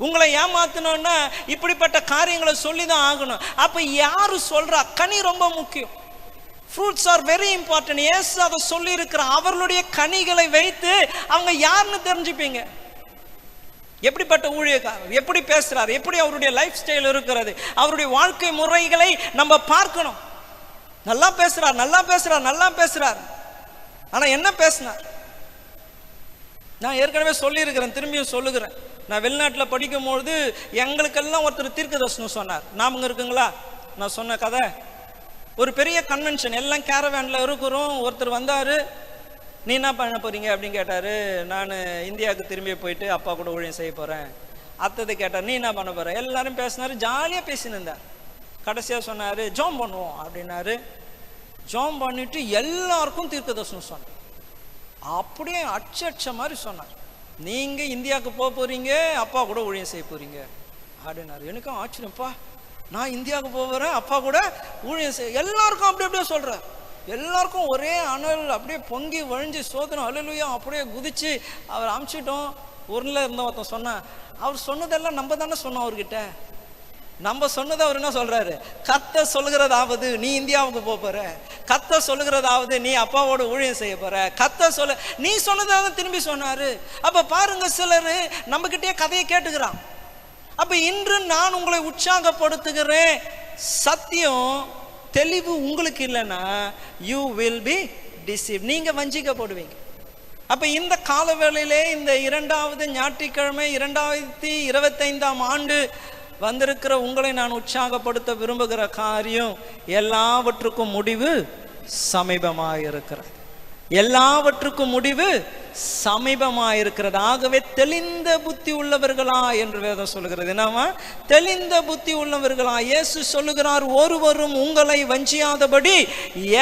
உங்களை ஏமாத்தணும்னா இப்படிப்பட்ட காரியங்களை சொல்லிதான் ஆகணும். அப்ப யாரு சொல்றா, கனி ரொம்ப முக்கியம். Fruits are very important. Yes, அதை சொல்லி இருக்கிற அவர்களுடைய கனிகளை வைத்து அவங்க யாருன்னு தெரிஞ்சுப்பீங்க. எப்படிப்பட்ட ஊழியக்காரர், எப்படி பேசுறாரு, எப்படி அவருடைய லைஃப் ஸ்டைல் இருக்கிறது, அவருடைய வாழ்க்கை முறைகளை நம்ம பார்க்கணும். நல்லா பேசுறார், நல்லா பேசுறார், நல்லா பேசுறார், ஆனா என்ன பேசினார்? நான் ஏற்கனவே சொல்லி இருக்கிறேன், திரும்பியும் சொல்லுகிறேன். நான் வெளிநாட்டில் படிக்கும்பொழுது எங்களுக்கெல்லாம் ஒருத்தர் தீர்க்கதரிசனம் சொன்னார். ஞாபகம் இருக்குங்களா? நான் சொன்ன கதை. ஒரு பெரிய கன்வென்ஷன், எல்லாம் கேரவேன்ல இருக்கிறோம். ஒருத்தர் வந்தாரு, நீ என்ன பண்ண போறீங்க அப்படின்னு கேட்டாரு. நான் இந்தியாவுக்கு திரும்பி போயிட்டு அப்பா கூட ஊழியம் செய்ய போறேன். அத்ததை கேட்டார், நீ என்ன பண்ண போற? எல்லாரும் பேசினாரு, ஜாலியா பேசினிருந்தார். கடைசியா சொன்னாரு, ஜோம் பண்ணுவோம் அப்படின்னாரு. ஜோம் பண்ணிட்டு எல்லாருக்கும் தீர்க்கதரிசனம் சொன்னார். அப்படியே அச்ச மாதிரி சொன்னார், நீங்க இந்தியாவுக்கு போக போறீங்க, அப்பா கூட ஊழியம் செய்ய போறீங்க அப்படின்னாரு. எனக்கும் ஆச்சரியப்பா, நான் இந்தியாவுக்கு போகிறேன், அப்பா கூட ஊழியம் செய்ய. எல்லாருக்கும் அப்படி அப்படியே சொல்ற, எல்லாருக்கும் ஒரே அனல், அப்படியே பொங்கி வழிஞ்சு சோதனை அல்லேலூயா அப்படியே குதிச்சு அவர் அனுப்பிச்சிட்டோம். ஊரில் இருந்த ஒருத்தன் சொன்னான், அவர் சொன்னதெல்லாம் நம்ம தானே சொன்னோம் அவர்கிட்ட. நம்ம சொன்னதை அவர் என்ன சொல்றாரு, கர்த்தர் சொல்லுகிறதாவது நீ இந்தியாவுக்கு போற, கர்த்தர் சொல்லுகிறதாவது நீ அப்பாவோட ஊழியம் செய்ய போற, கர்த்தர் சொல்ல நீ சொன்னதாக திரும்பி சொன்னாரு. அப்ப பாருங்க, சிலர் நம்ம கிட்டே கதையை கேட்டுக்கிறான். அப்ப இன்று நான் உங்களை உற்சாகப்படுத்துகிறேன், சத்தியம் தெளிவு உங்களுக்கு இல்லைன்னா யூ வில் பி டிசீவ், நீங்க வஞ்சிக்கப்படுவீங்க. அப்ப இந்த காலவேளையிலே, இந்த 2வது ஞாயிற்றுக்கிழமை 2025ஆம் ஆண்டு வந்திருக்கிற உங்களை நான் உற்சாகப்படுத்த விரும்புகிற காரியம், எல்லாவற்றுக்கும் முடிவு சமீபமாயிருக்கிறது, எல்லாவற்றுக்கும் முடிவு சமீபமாயிருக்கிறது. ஆகவே தெளிந்த புத்தி உள்ளவர்களா என்று வேதம் சொல்லுகிறது. என்னவா? தெளிந்த புத்தி உள்ளவர்களா. இயேசு சொல்லுகிறார், ஒருவரும் உங்களை வஞ்சியாதபடி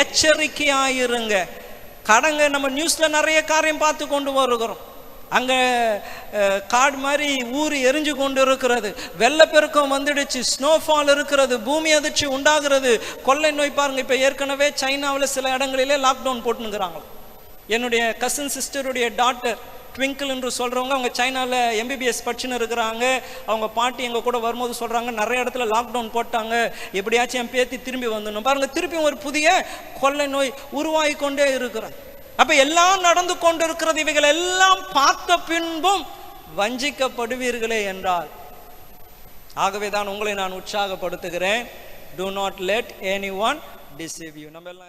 எச்சரிக்கையாயிருங்க. கடங்க நம்ம நியூஸ்ல நிறைய காரியம் பார்த்து கொண்டு வருகிறோம். அங்க காடு மாதிரி ஊர் எரிஞ்சு கொண்டு இருக்கிறது, வெள்ளப்பெருக்கம் வந்துடுச்சு, ஸ்னோஃபால் இருக்கிறது, பூமி அதிர்ச்சி உண்டாகிறது, கொள்ளை நோய். பாருங்க, இப்ப ஏற்கனவே சைனாவில் சில இடங்களிலே லாக்டவுன் போட்டுங்கிறாங்க. என்னுடைய கசின் சிஸ்டருடைய டாக்டர் ட்விங்கிள் என்று சொல்கிறவங்க அவங்க சைனாவில் MBBS படிச்சுன்னு இருக்கிறாங்க. அவங்க பாட்டி எங்கள் கூட வரும்போது சொல்கிறாங்க, நிறைய இடத்துல லாக்டவுன் போட்டாங்க, எப்படியாச்சும் என் பேத்தி திரும்பி வந்துடணும். பாருங்கள், திருப்பியும் ஒரு புதிய கொள்ளை நோய் உருவாகி கொண்டே இருக்கிறது. அப்போ எல்லாம் நடந்து கொண்டு இருக்கிறது. இவைகள் எல்லாம் பார்த்த பின்பும் வஞ்சிக்கப்படுவீர்களே என்றால், ஆகவே தான் உங்களை நான் உற்சாகப்படுத்துகிறேன். Do not let anyone deceive you. நம்ம எல்லாம்